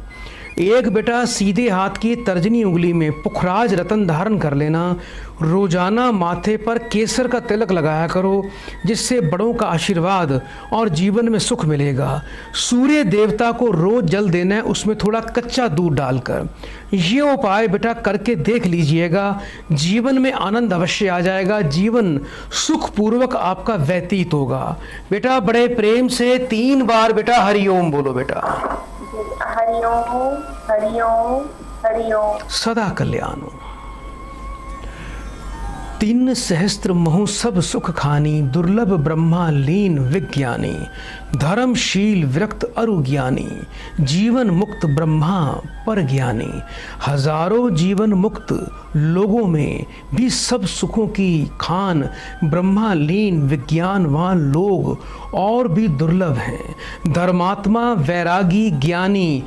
B: एक बेटा सीधे हाथ की तर्जनी उंगली में पुखराज रतन धारण कर लेना। रोजाना माथे पर केसर का तिलक लगाया करो, जिससे बड़ों का आशीर्वाद और जीवन में सुख मिलेगा। सूर्य देवता को रोज जल देना है, उसमें थोड़ा कच्चा दूध डालकर। ये उपाय बेटा करके देख लीजिएगा, जीवन में आनंद अवश्य आ जाएगा, जीवन सुखपूर्वक आपका व्यतीत होगा। बेटा बड़े प्रेम से 3 बार बेटा हरिओम बोलो बेटा।
E: हरिओम हरिओम हरिओम।
B: सदा कल्याण। 3 सहस्त्र महु सब सुख खानी, दुर्लभ ब्रह्मा लीन विज्ञानी। धर्मशील विरक्त अरु ज्ञानी, जीवन मुक्त ब्रह्मा पर ज्ञानी। हजारों जीवन मुक्त लोगों में भी सब सुखों की खान, ब्रह्मा लीन विज्ञानवान लोग और भी दुर्लभ हैं। धर्मात्मा वैरागी ज्ञानी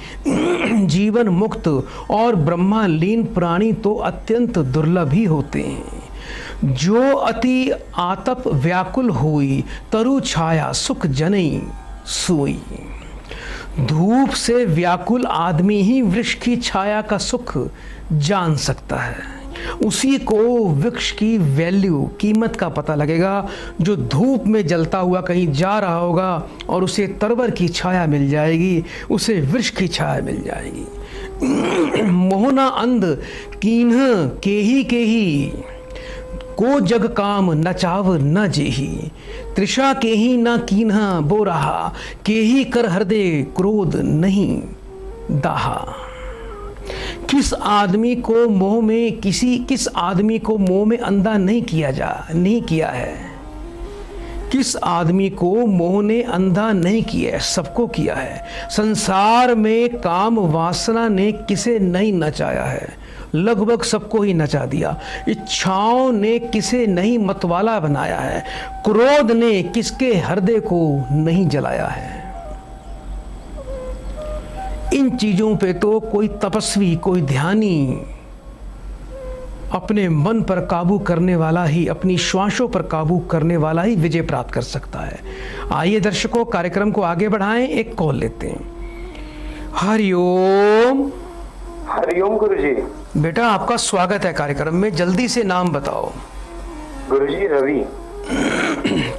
B: जीवन मुक्त और ब्रह्मा लीन प्राणी तो अत्यंत दुर्लभ ही होते हैं। जो अति आतप व्याकुल हुई, तरु छाया सुख जनई सोई। धूप से व्याकुल आदमी ही वृक्ष की छाया का सुख जान सकता है। उसी को वृक्ष की वैल्यू कीमत का पता लगेगा, जो धूप में जलता हुआ कहीं जा रहा होगा और उसे तरवर की छाया मिल जाएगी, उसे वृक्ष की छाया मिल जाएगी। मोहना अंध कीन्ह केही को जग काम न चाव न जेही। तृषा के ही न कीन्हा बो रहा, के ही कर हृदय क्रोध नहीं दाहा। किस आदमी को मोह में अंधा नहीं किया है। किस आदमी को मोह ने अंधा नहीं किया है, सबको किया है। संसार में काम वासना ने किसे नहीं नचाया है, लगभग सबको ही नचा दिया। इच्छाओं ने किसे नहीं मतवाला बनाया है, क्रोध ने किसके हृदय को नहीं जलाया है। इन चीजों पे तो कोई तपस्वी, कोई ध्यानी अपने मन पर काबू करने वाला ही, अपनी श्वासों पर काबू करने वाला ही विजय प्राप्त कर सकता है। आइए दर्शकों, कार्यक्रम को आगे बढ़ाएं, एक कॉल लेते हैं। हरिओम।
D: हरिओम गुरुजी।
B: बेटा आपका स्वागत है कार्यक्रम में, जल्दी से नाम बताओ।
D: गुरुजी रवि।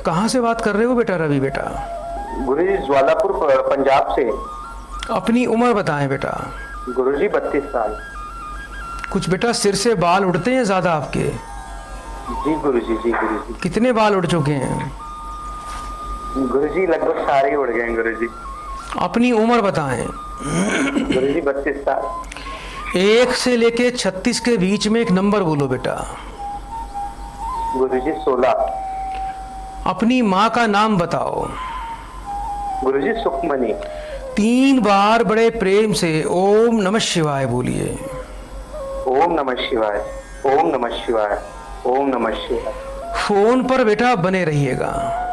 B: कहाँ से बात कर रहे हो बेटा रवि? बेटा
D: गुरुजी ज्वालापुर पंजाब से।
B: अपनी उम्र बताएं बेटा।
D: गुरुजी 32 साल।
B: कुछ बेटा सिर से बाल उड़ते हैं ज्यादा आपके?
D: जी गुरुजी, जी गुरुजी।
B: कितने बाल उड़ चुके हैं?
D: गुरुजी लगभग सारे ही उड़ गए हैं गुरुजी।
B: अपनी उम्र बताएं।
D: गुरुजी 32 साल।
B: 1 से लेके 36 के बीच में एक नंबर बोलो बेटा।
D: गुरुजी 16।
B: अपनी माँ का नाम बताओ।
D: गुरुजी सुखमणि।
B: 3 बार बड़े प्रेम से ओम नमः शिवाय बोलिए।
D: ओम नमः शिवाय, ओम नमः शिवाय, ओम नमः शिवाय।
B: फोन पर बेटा बने रहिएगा।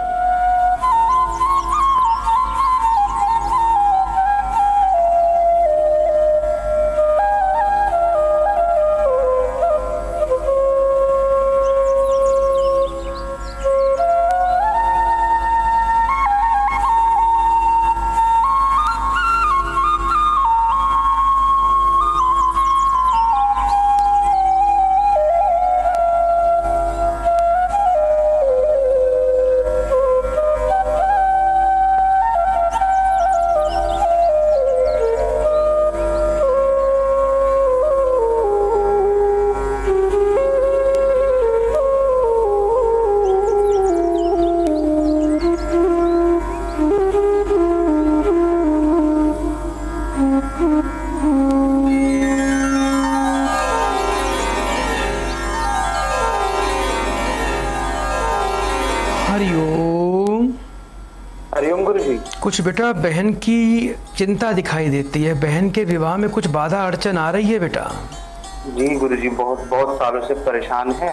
B: हरिओम।
D: हरिओम गुरुजी।
B: कुछ बेटा बहन की चिंता दिखाई देती है, बहन के विवाह में कुछ बाधा अड़चन आ रही है बेटा?
D: जी गुरुजी, बहुत सालों से परेशान है।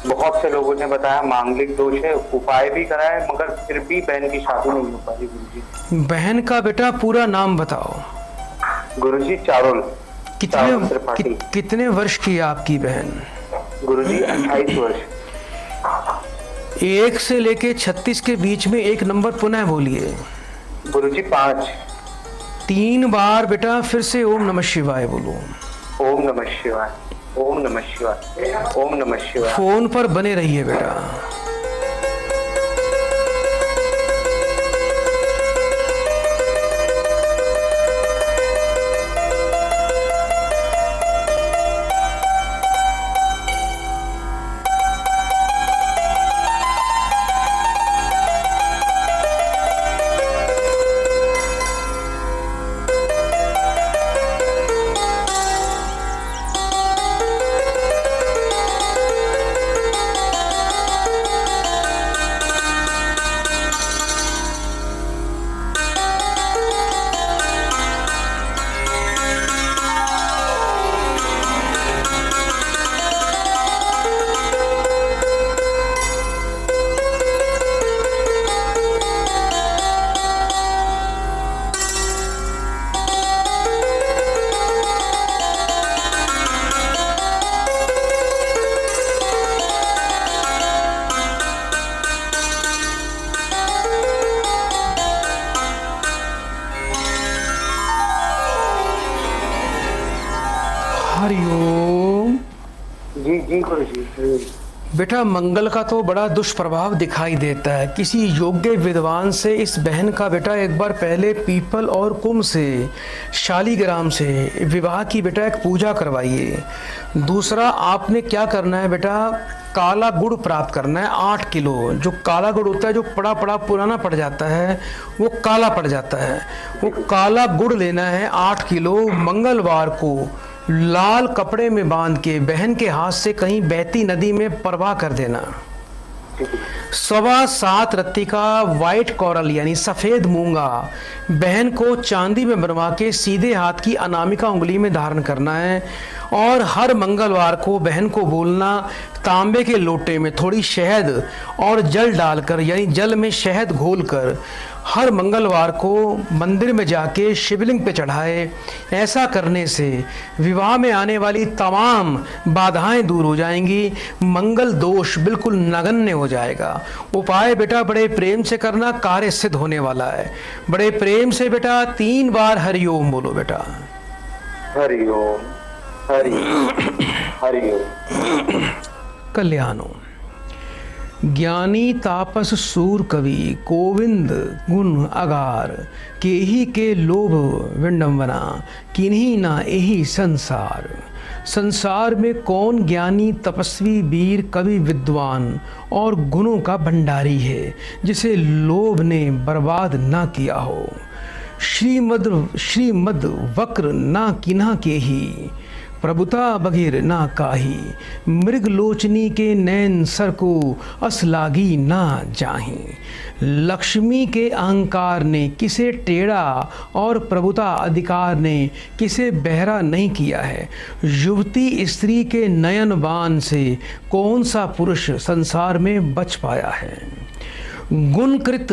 D: बहुत से लोगों ने बताया मांगलिक दोष है, उपाय भी कराए, मगर फिर भी बहन की शादी नहीं हो पाई गुरुजी।
B: बहन का बेटा पूरा नाम बताओ।
D: गुरुजी चारोल।
B: कितने वर्ष की है आपकी बहन?
D: गुरुजी 28 वर्ष।
B: 1 से लेके 36 के बीच में एक नंबर पुनः बोलिए।
D: गुरुजी 5।
B: 3 बार बेटा फिर से ओम नमः शिवाय बोलो।
D: ओम नमः शिवाय, ओम नमः शिवाय, ओम नमः शिवाय।
B: फोन पर बने रहिए बेटा। हरिओम।
D: जी जी गुरु जी।
B: बेटा मंगल का तो बड़ा दुष्प्रभाव दिखाई देता है। किसी योग्य विद्वान से इस बहन का बेटा एक बार पहले पीपल और कुम से, शालीग्राम से विवाह की बेटा एक पूजा करवाइए। दूसरा आपने क्या करना है बेटा, काला गुड़ प्राप्त करना है 8 किलो। जो काला गुड़ होता है जो पड़ा पड़ा पुराना पड़ जाता है वो काला पड़ जाता है, वो काला गुड़ लेना है 8 किलो। मंगलवार को लाल कपड़े में बांध के बहन के हाथ से कहीं बहती नदी में प्रवाह कर देना। 7:15 रत्ती का व्हाइट कोरल यानी सफ़ेद मूंगा बहन को चांदी में बनवा के सीधे हाथ की अनामिका उंगली में धारण करना है। और हर मंगलवार को बहन को बोलना, तांबे के लोटे में थोड़ी शहद और जल डालकर यानी जल में शहद घोलकर हर मंगलवार को मंदिर में जाके शिवलिंग पे चढ़ाए। ऐसा करने से विवाह में आने वाली तमाम बाधाएं दूर हो जाएंगी, मंगल दोष बिल्कुल नगण्य हो जाएगा। उपाय बेटा बड़े प्रेम से करना, कार्य सिद्ध होने वाला है। बड़े प्रेम से बेटा 3 बार हरिओम बोलो बेटा।
D: हरिओम, हरिओम।
B: कल्याणो। ज्ञानी तापस सूर कवि गोविंद गुण अगार, केही के लोभ विडंबना किन्हीं ना एही संसार। संसार में कौन ज्ञानी तपस्वी वीर कवि विद्वान और गुणों का भंडारी है जिसे लोभ ने बर्बाद ना किया हो। श्रीमद वक्र ना किन्हा के ही, प्रभुता बघिर ना काही। मृग लोचनी के नैन सर को असलागी ना जाही। लक्ष्मी के अहंकार ने किसे टेढ़ा और प्रभुता अधिकार ने किसे बहरा नहीं किया है। युवती स्त्री के नयन बाण से कौन सा पुरुष संसार में बच पाया है। गुणकृत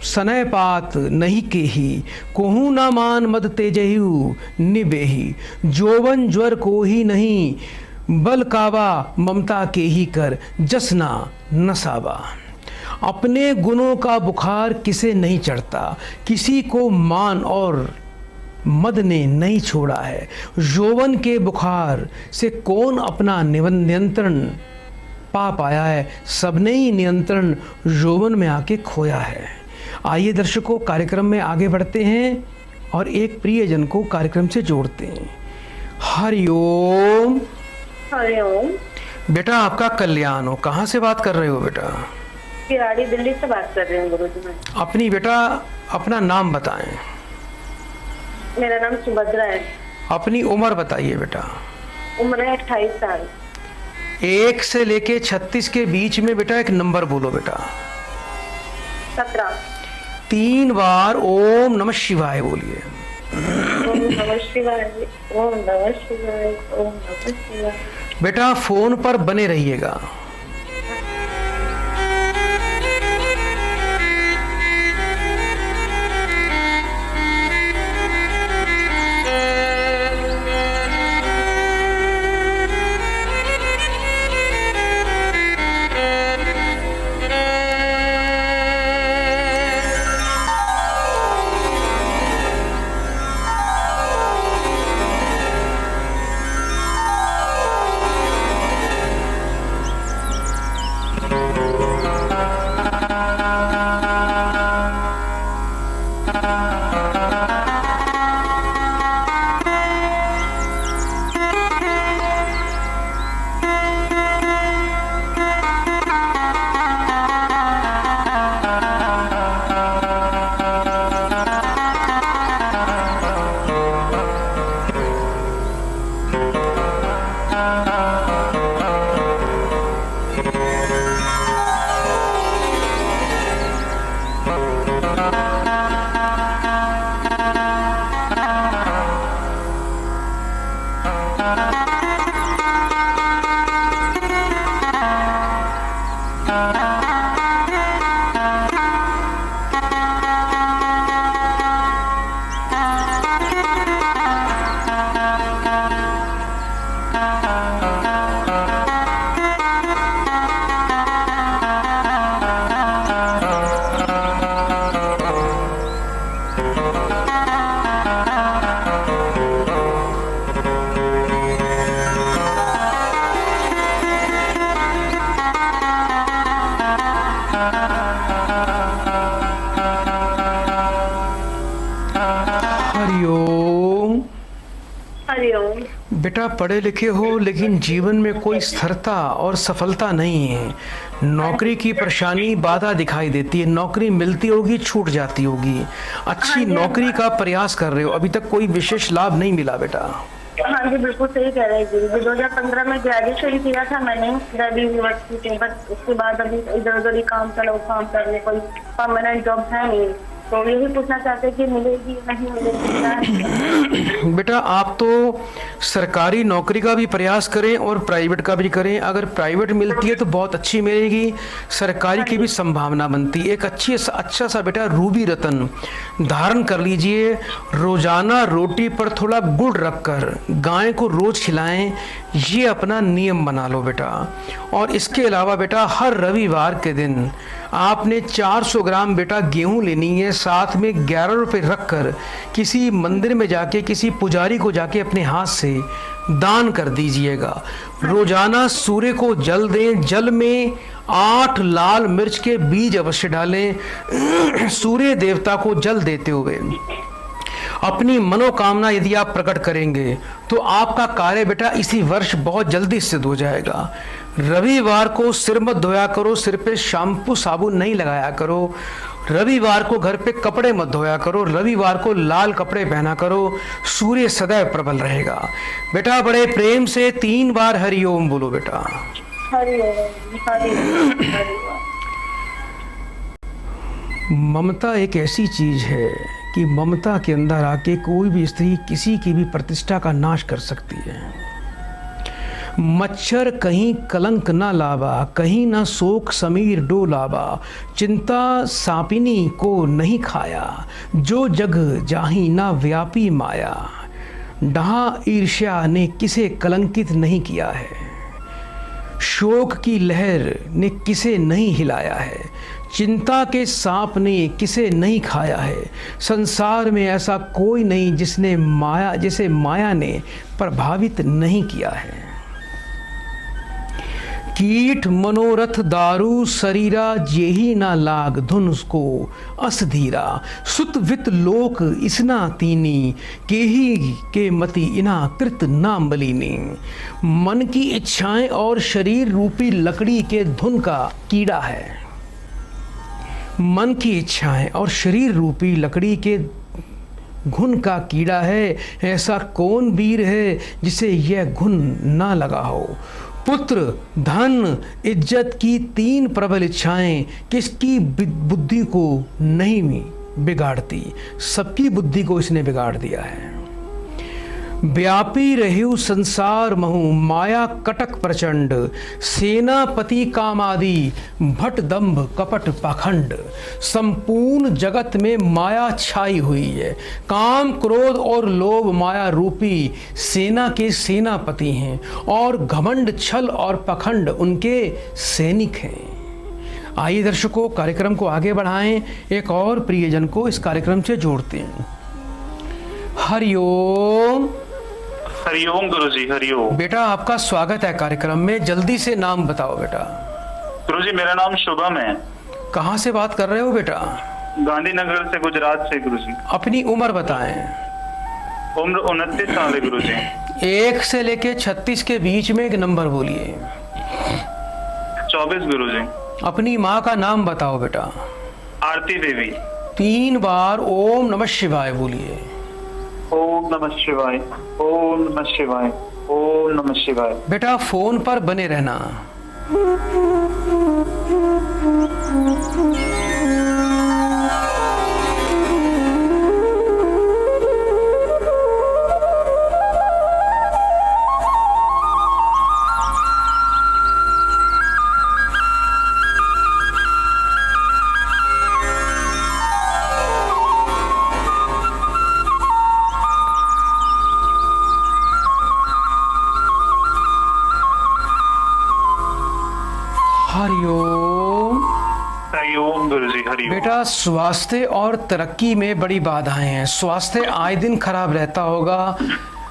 B: सनयपात नहीं केही, कोहू ना मान मद तेजहु निबेही। जोवन ज्वर को ही नहीं, बल कावा ममता के ही कर जसना नसावा। अपने गुणों का बुखार किसे नहीं चढ़ता, किसी को मान और मद ने नहीं छोड़ा है। यौवन के बुखार से कौन अपना नियंत्रण पा पाया है, सबने ही नियंत्रण यौवन में आके खोया है। आइए दर्शकों, कार्यक्रम में आगे बढ़ते हैं और एक प्रियजन को कार्यक्रम से जोड़ते हैं। हरिओम।
E: हरिओम।
B: बेटा आपका कल्याण हो। कहाँ से बात कर रहे हो बेटा?
E: किराड़ी दिल्ली से बात कर रही हूँ गुरुजी मैं।
B: अपनी बेटा अपना नाम बताएं।
E: मेरा नाम सुभद्रा है।
B: अपनी उम्र बताइए बेटा।
E: उम्र है 28 साल।
B: 1 से लेके 36 के बीच में बेटा एक नंबर बोलो बेटा।
E: 17।
B: 3 बार ओम नमः शिवाय बोलिए।
E: ओम नमः शिवाय, ओम नमः शिवाय, ओम नमः शिवाय।
B: बेटा फोन पर बने रहिएगा। बेटा पढ़े लिखे हो लेकिन जीवन में कोई स्थिरता और सफलता नहीं है। नौकरी की परेशानी बाधा दिखाई देती है, नौकरी मिलती होगी छूट जाती होगी। अच्छी नौकरी का प्रयास कर रहे हो, अभी तक कोई विशेष लाभ नहीं मिला बेटा।
E: हाँ जी बिल्कुल सही कह रहे हैं गुरुजी। 2015 में ग्रेजुएशन किया था मैंने दिल्ली यूनिवर्सिटी से, बट उसके बाद अभी इधर उधर ही काम करने कोई परमानेंट जॉब है नहीं। तो यही पूछना चाहते कि मिलेगी नहीं मिलेगी?
B: बेटा आप तो सरकारी नौकरी का भी प्रयास करें और प्राइवेट का भी करें। अगर प्राइवेट मिलती है तो बहुत अच्छी मिलेगी, सरकारी की भी संभावना बनती है। एक अच्छा सा बेटा रूबी रतन धारण कर लीजिए। रोजाना रोटी पर थोड़ा गुड़ रखकर गाय को रोज खिलाएं, ये अपना नियम बना लो बेटा। और इसके अलावा बेटा हर रविवार के दिन आपने 400 ग्राम बेटा गेहूं लेनी है, साथ में 11 रुपये रखकर किसी मंदिर में जाके किसी पुजारी को जाके अपने हाथ से दान कर दीजिएगा। रोजाना सूर्य को जल दें, जल में 8 लाल मिर्च के बीज अवश्य डालें। सूर्य देवता को जल देते हुए अपनी मनोकामना यदि आप प्रकट करेंगे तो आपका कार्य बेटा इसी वर्ष बहुत जल्दी सिद्ध हो जाएगा। रविवार को सिर मत धोया करो, सिर पे शैम्पू साबुन नहीं लगाया करो। रविवार को घर पे कपड़े मत धोया करो, रविवार को लाल कपड़े पहना करो। सूर्य सदैव प्रबल रहेगा बेटा। बड़े प्रेम से 3 बार हरिओम बोलो बेटा। ममता एक ऐसी चीज है कि ममता के अंदर आके कोई भी स्त्री किसी की भी प्रतिष्ठा का नाश कर सकती है। मच्छर कहीं कलंक ना लावा, कहीं ना शोक समीर डोलावा। चिंता सापिनी को नहीं खाया, जो जग जाही ना व्यापी माया। डहा ईर्ष्या ने किसे कलंकित नहीं किया है, शोक की लहर ने किसे नहीं हिलाया है। चिंता के सांप ने किसे नहीं खाया है। संसार में ऐसा कोई नहीं जिसे माया ने प्रभावित नहीं किया है। कीट मनोरथ दारू शरीरा, जेही ना लाग धुन उसको अस धीरा। सुत वित लोक इसना तीनी, केही के मति इना कृत नाम बलीनी। मन की इच्छाएं और शरीर रूपी लकड़ी के धुन का कीड़ा है। मन की इच्छाएं और शरीर रूपी लकड़ी के घुन का कीड़ा है। ऐसा कौन वीर है जिसे यह घुन ना लगा हो। पुत्र धन इज्जत की 3 प्रबल इच्छाएं किसकी बुद्धि को नहीं बिगाड़ती, सबकी बुद्धि को इसने बिगाड़ दिया है। व्यापी रहु संसार महु, माया कटक प्रचंड। सेनापति कामादि भट दंभ कपट पाखंड। संपूर्ण जगत में माया छाई हुई है। काम क्रोध और लोभ माया रूपी सेना के सेनापति हैं और घमंड छल और पाखंड उनके सैनिक हैं। आइए दर्शकों, कार्यक्रम को आगे बढ़ाएं, एक और प्रियजन को इस कार्यक्रम से जोड़ते हैं। हरिओम।
F: हरिओम गुरुजी, हरिओम।
B: बेटा आपका स्वागत है कार्यक्रम में। जल्दी से नाम बताओ बेटा।
F: गुरुजी मेरा नाम शुभम है।
B: कहाँ से बात कर रहे हो बेटा?
F: गांधीनगर से, गुजरात से गुरुजी।
B: अपनी उम्र बताएं।
F: उम्र 29 साल है गुरुजी।
B: 1 से लेके 36 के बीच में एक नंबर बोलिए।
F: 24 गुरुजी।
B: अपनी माँ का नाम बताओ बेटा।
F: आरती देवी।
B: 3 बार ओम नमः शिवाय बोलिए।
F: ओम नमः शिवाय, ओम नमः शिवाय, ओम नमः शिवाय।
B: बेटा फोन पर बने रहना। हरिओम।
F: हरिओम गुरुजी, हरिओम।
B: बेटा स्वास्थ्य और तरक्की में बड़ी बाधाएं हैं। स्वास्थ्य आए दिन खराब रहता होगा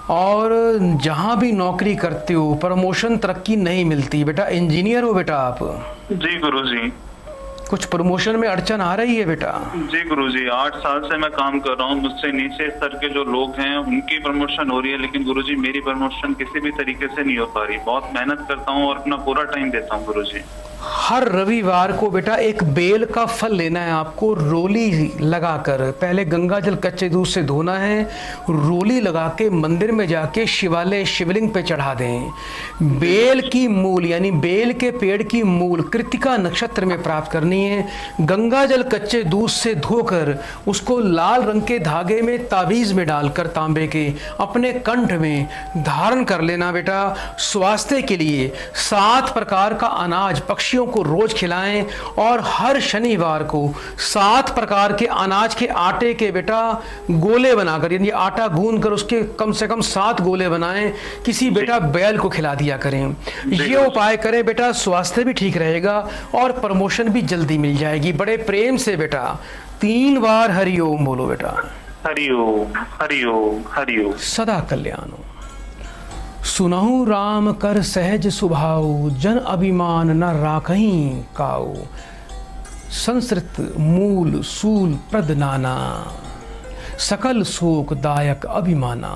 B: और जहां भी नौकरी करते हो प्रमोशन तरक्की नहीं मिलती। बेटा इंजीनियर हो बेटा आप?
F: जी गुरुजी।
B: कुछ प्रमोशन में अड़चन आ रही है बेटा?
F: जी गुरुजी, 8 साल से मैं काम कर रहा हूँ। मुझसे नीचे स्तर के जो लोग हैं उनकी प्रमोशन हो रही है, लेकिन गुरुजी मेरी प्रमोशन किसी भी तरीके से नहीं हो पा रही। बहुत मेहनत करता हूँ और अपना पूरा टाइम देता हूँ गुरुजी।
B: हर रविवार को बेटा एक बेल का फल लेना है आपको, रोली लगाकर। पहले गंगा जल कच्चे दूध से धोना है, रोली लगा के मंदिर में जाके शिवालय शिवलिंग पे चढ़ा दें। बेल की मूल यानी बेल के पेड़ की मूल कृतिका नक्षत्र में प्राप्त करनी है। गंगा जल कच्चे दूध से धोकर उसको लाल रंग के धागे में ताबीज में डालकर तांबे के अपने कंठ में धारण कर लेना बेटा। स्वास्थ्य के लिए 7 प्रकार का अनाज पक्षियों को रोज खिलाएं और हर शनिवार को 7 प्रकार के अनाज के आटे के बेटा गोले बनाकर, यानी आटा गूंद कर उसके कम से कम 7 गोले बनाएं, किसी बेटा बैल को खिला दिया करें। ये उपाय करें बेटा, स्वास्थ्य भी ठीक रहेगा और प्रमोशन भी जल्दी मिल जाएगी। बड़े प्रेम से बेटा 3 बार हरिओम बोलो बेटा।
F: हरिओम हरिओम हरिओम।
B: सदा कल्याण हो। सुनहु राम कर सहज सुभाऊ, जन अभिमान न राखहीं काऊ। संस्कृत मूल सूल प्रद नाना, सकल शोक दायक अभिमाना।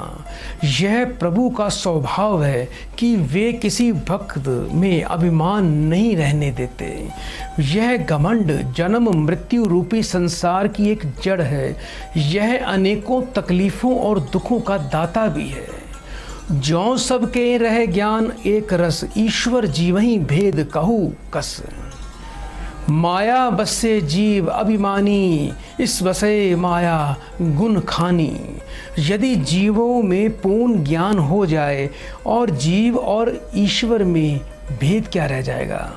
B: यह प्रभु का स्वभाव है कि वे किसी भक्त में अभिमान नहीं रहने देते। यह घमंड जन्म मृत्यु रूपी संसार की एक जड़ है। यह अनेकों तकलीफों और दुखों का दाता भी है। ज्यों सबके रह ज्ञान एक रस, ईश्वर जीवहि भेद कहू कस। माया बसे जीव अभिमानी, इस बसे माया गुण खानी। यदि जीवों में पूर्ण ज्ञान हो जाए और जीव और ईश्वर में भेद क्या रह जाएगा?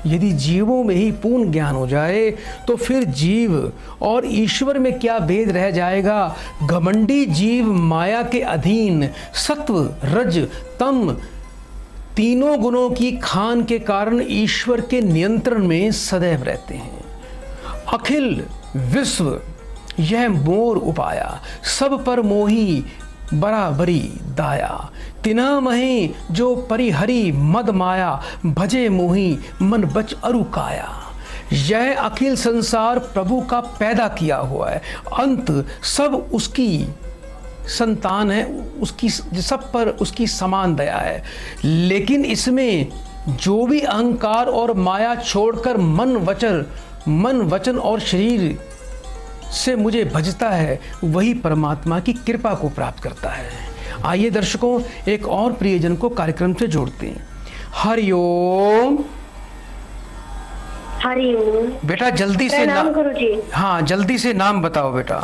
B: यदि जीवों में ही पूर्ण ज्ञान हो जाए तो फिर जीव और ईश्वर में क्या भेद रह जाएगा? घमंडी जीव माया के अधीन सत्व रज तम तीनों गुणों की खान के कारण ईश्वर के नियंत्रण में सदैव रहते हैं। अखिल विश्व यह मोर उपाया, सब पर मोही बराबरी दाया। तिना महे जो परिहरी मद माया, भजे मोही मन बच अरु काया। यह अखिल संसार प्रभु का पैदा किया हुआ है, अंत सब उसकी संतान है, उसकी सब पर उसकी समान दया है। लेकिन इसमें जो भी अहंकार और माया छोड़कर मन वचन और शरीर से मुझे भजता है, वही परमात्मा की कृपा को प्राप्त करता है। आइए दर्शकों, एक और प्रियजन को कार्यक्रम से जोड़ते हैं। हरिओम।
E: हरिओम।
B: बेटा जल्दी से
E: नाम गुरुजी।
B: हाँ जल्दी से नाम बताओ बेटा।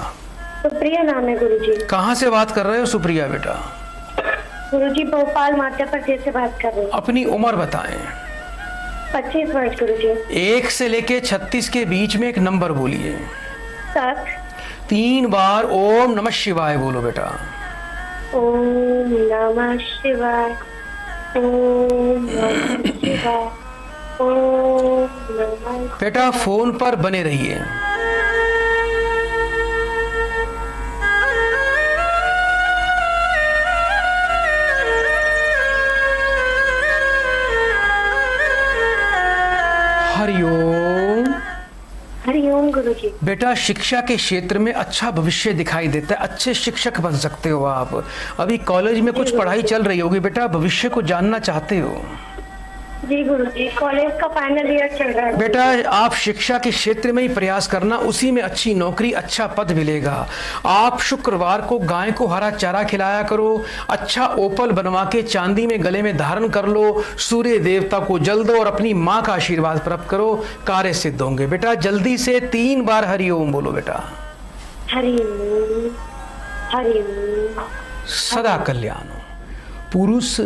E: सुप्रिया नाम है गुरुजी। कहाँ
B: से बात कर रहे हो सुप्रिया बेटा?
E: गुरुजी भोपाल मध्य प्रदेश से बात कर रहे हैं।
B: अपनी उम्र बताएं।
E: 25 वर्ष गुरुजी।
B: 1 से लेके 36 के बीच में एक नंबर बोलिए।
E: 7।
B: 3 बार ओम नमः शिवाय बोलो बेटा।
E: ओम नमः शिवाय, ओम नमः शिवाय, ओम नमः।
B: बेटा फोन पर बने रहिए। हरिओम।
E: हरिओम गुरुजी।
B: बेटा शिक्षा के क्षेत्र में अच्छा भविष्य दिखाई देता है, अच्छे शिक्षक बन सकते हो आप। अभी कॉलेज में कुछ पढ़ाई चल रही होगी बेटा, भविष्य को जानना चाहते हो?
E: जी गुरुजी, कॉलेज का फाइनल ईयर चल रहा है।
B: बेटा आप शिक्षा के क्षेत्र में ही प्रयास करना, उसी में अच्छी नौकरी अच्छा पद मिलेगा। आप शुक्रवार को गाय को हरा चारा खिलाया करो, अच्छा ओपल बनवा के चांदी में गले में धारण कर लो, सूर्य देवता को जल दो और अपनी माँ का आशीर्वाद प्राप्त करो, कार्य सिद्ध होंगे। बेटा जल्दी से 3 बार हरिओम बोलो बेटा।
E: हरिओम हरिओम।
B: सदा कल्याण हो। पुरुष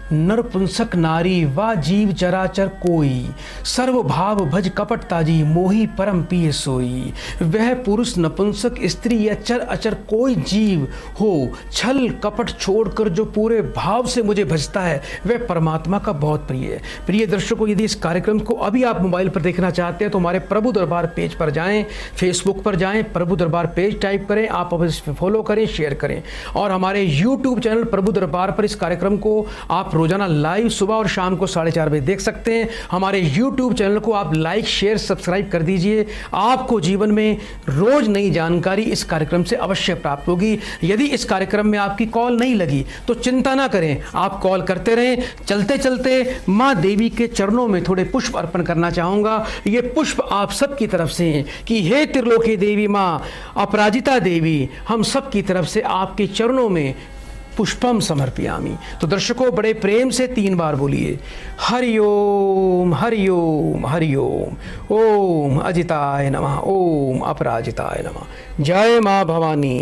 B: नरपुंसक नारी वा जीव चराचर कोई, सर्व भाव भज कपट ताजी, मोही परम पिय सोई। वह पुरुष नपुंसक स्त्री या चर अचर कोई जीव हो, छल कपट छोड़कर जो पूरे भाव से मुझे भजता है, वह परमात्मा का बहुत प्रिय है। प्रिय दर्शकों, यदि इस कार्यक्रम को अभी आप मोबाइल पर देखना चाहते हैं तो हमारे प्रभु दरबार पेज पर जाएं, फेसबुक पर जाएं, प्रभु दरबार पेज टाइप करें, आप अब इस फॉलो करें, शेयर करें। और हमारे यूट्यूब चैनल प्रभु दरबार पर इस कार्यक्रम को आप रोजाना लाइव सुबह और शाम को 4:30 बजे देख सकते हैं। हमारे YouTube चैनल को आप लाइक शेयर सब्सक्राइब कर दीजिए। आपको जीवन में रोज नई जानकारी इस कार्यक्रम से अवश्य प्राप्त होगी। यदि इस कार्यक्रम में आपकी कॉल नहीं लगी तो चिंता ना करें, आप कॉल करते रहें। चलते चलते माँ देवी के चरणों में थोड़े पुष्प अर्पण करना चाहूँगा। ये पुष्प आप सबकी तरफ से हैं कि हे त्रिलोकी देवी माँ अपराजिता देवी, हम सब की तरफ से आपके चरणों में पुष्पम समर्पयामि। तो दर्शकों, बड़े प्रेम से 3 बार बोलिए हरिओम हरिओम हरिओम। ओम अजिताय नमः, ओम अपराजिताय नमः। जय माँ भवानी।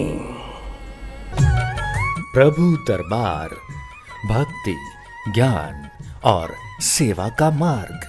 A: प्रभु दरबार, भक्ति, ज्ञान और सेवा का मार्ग।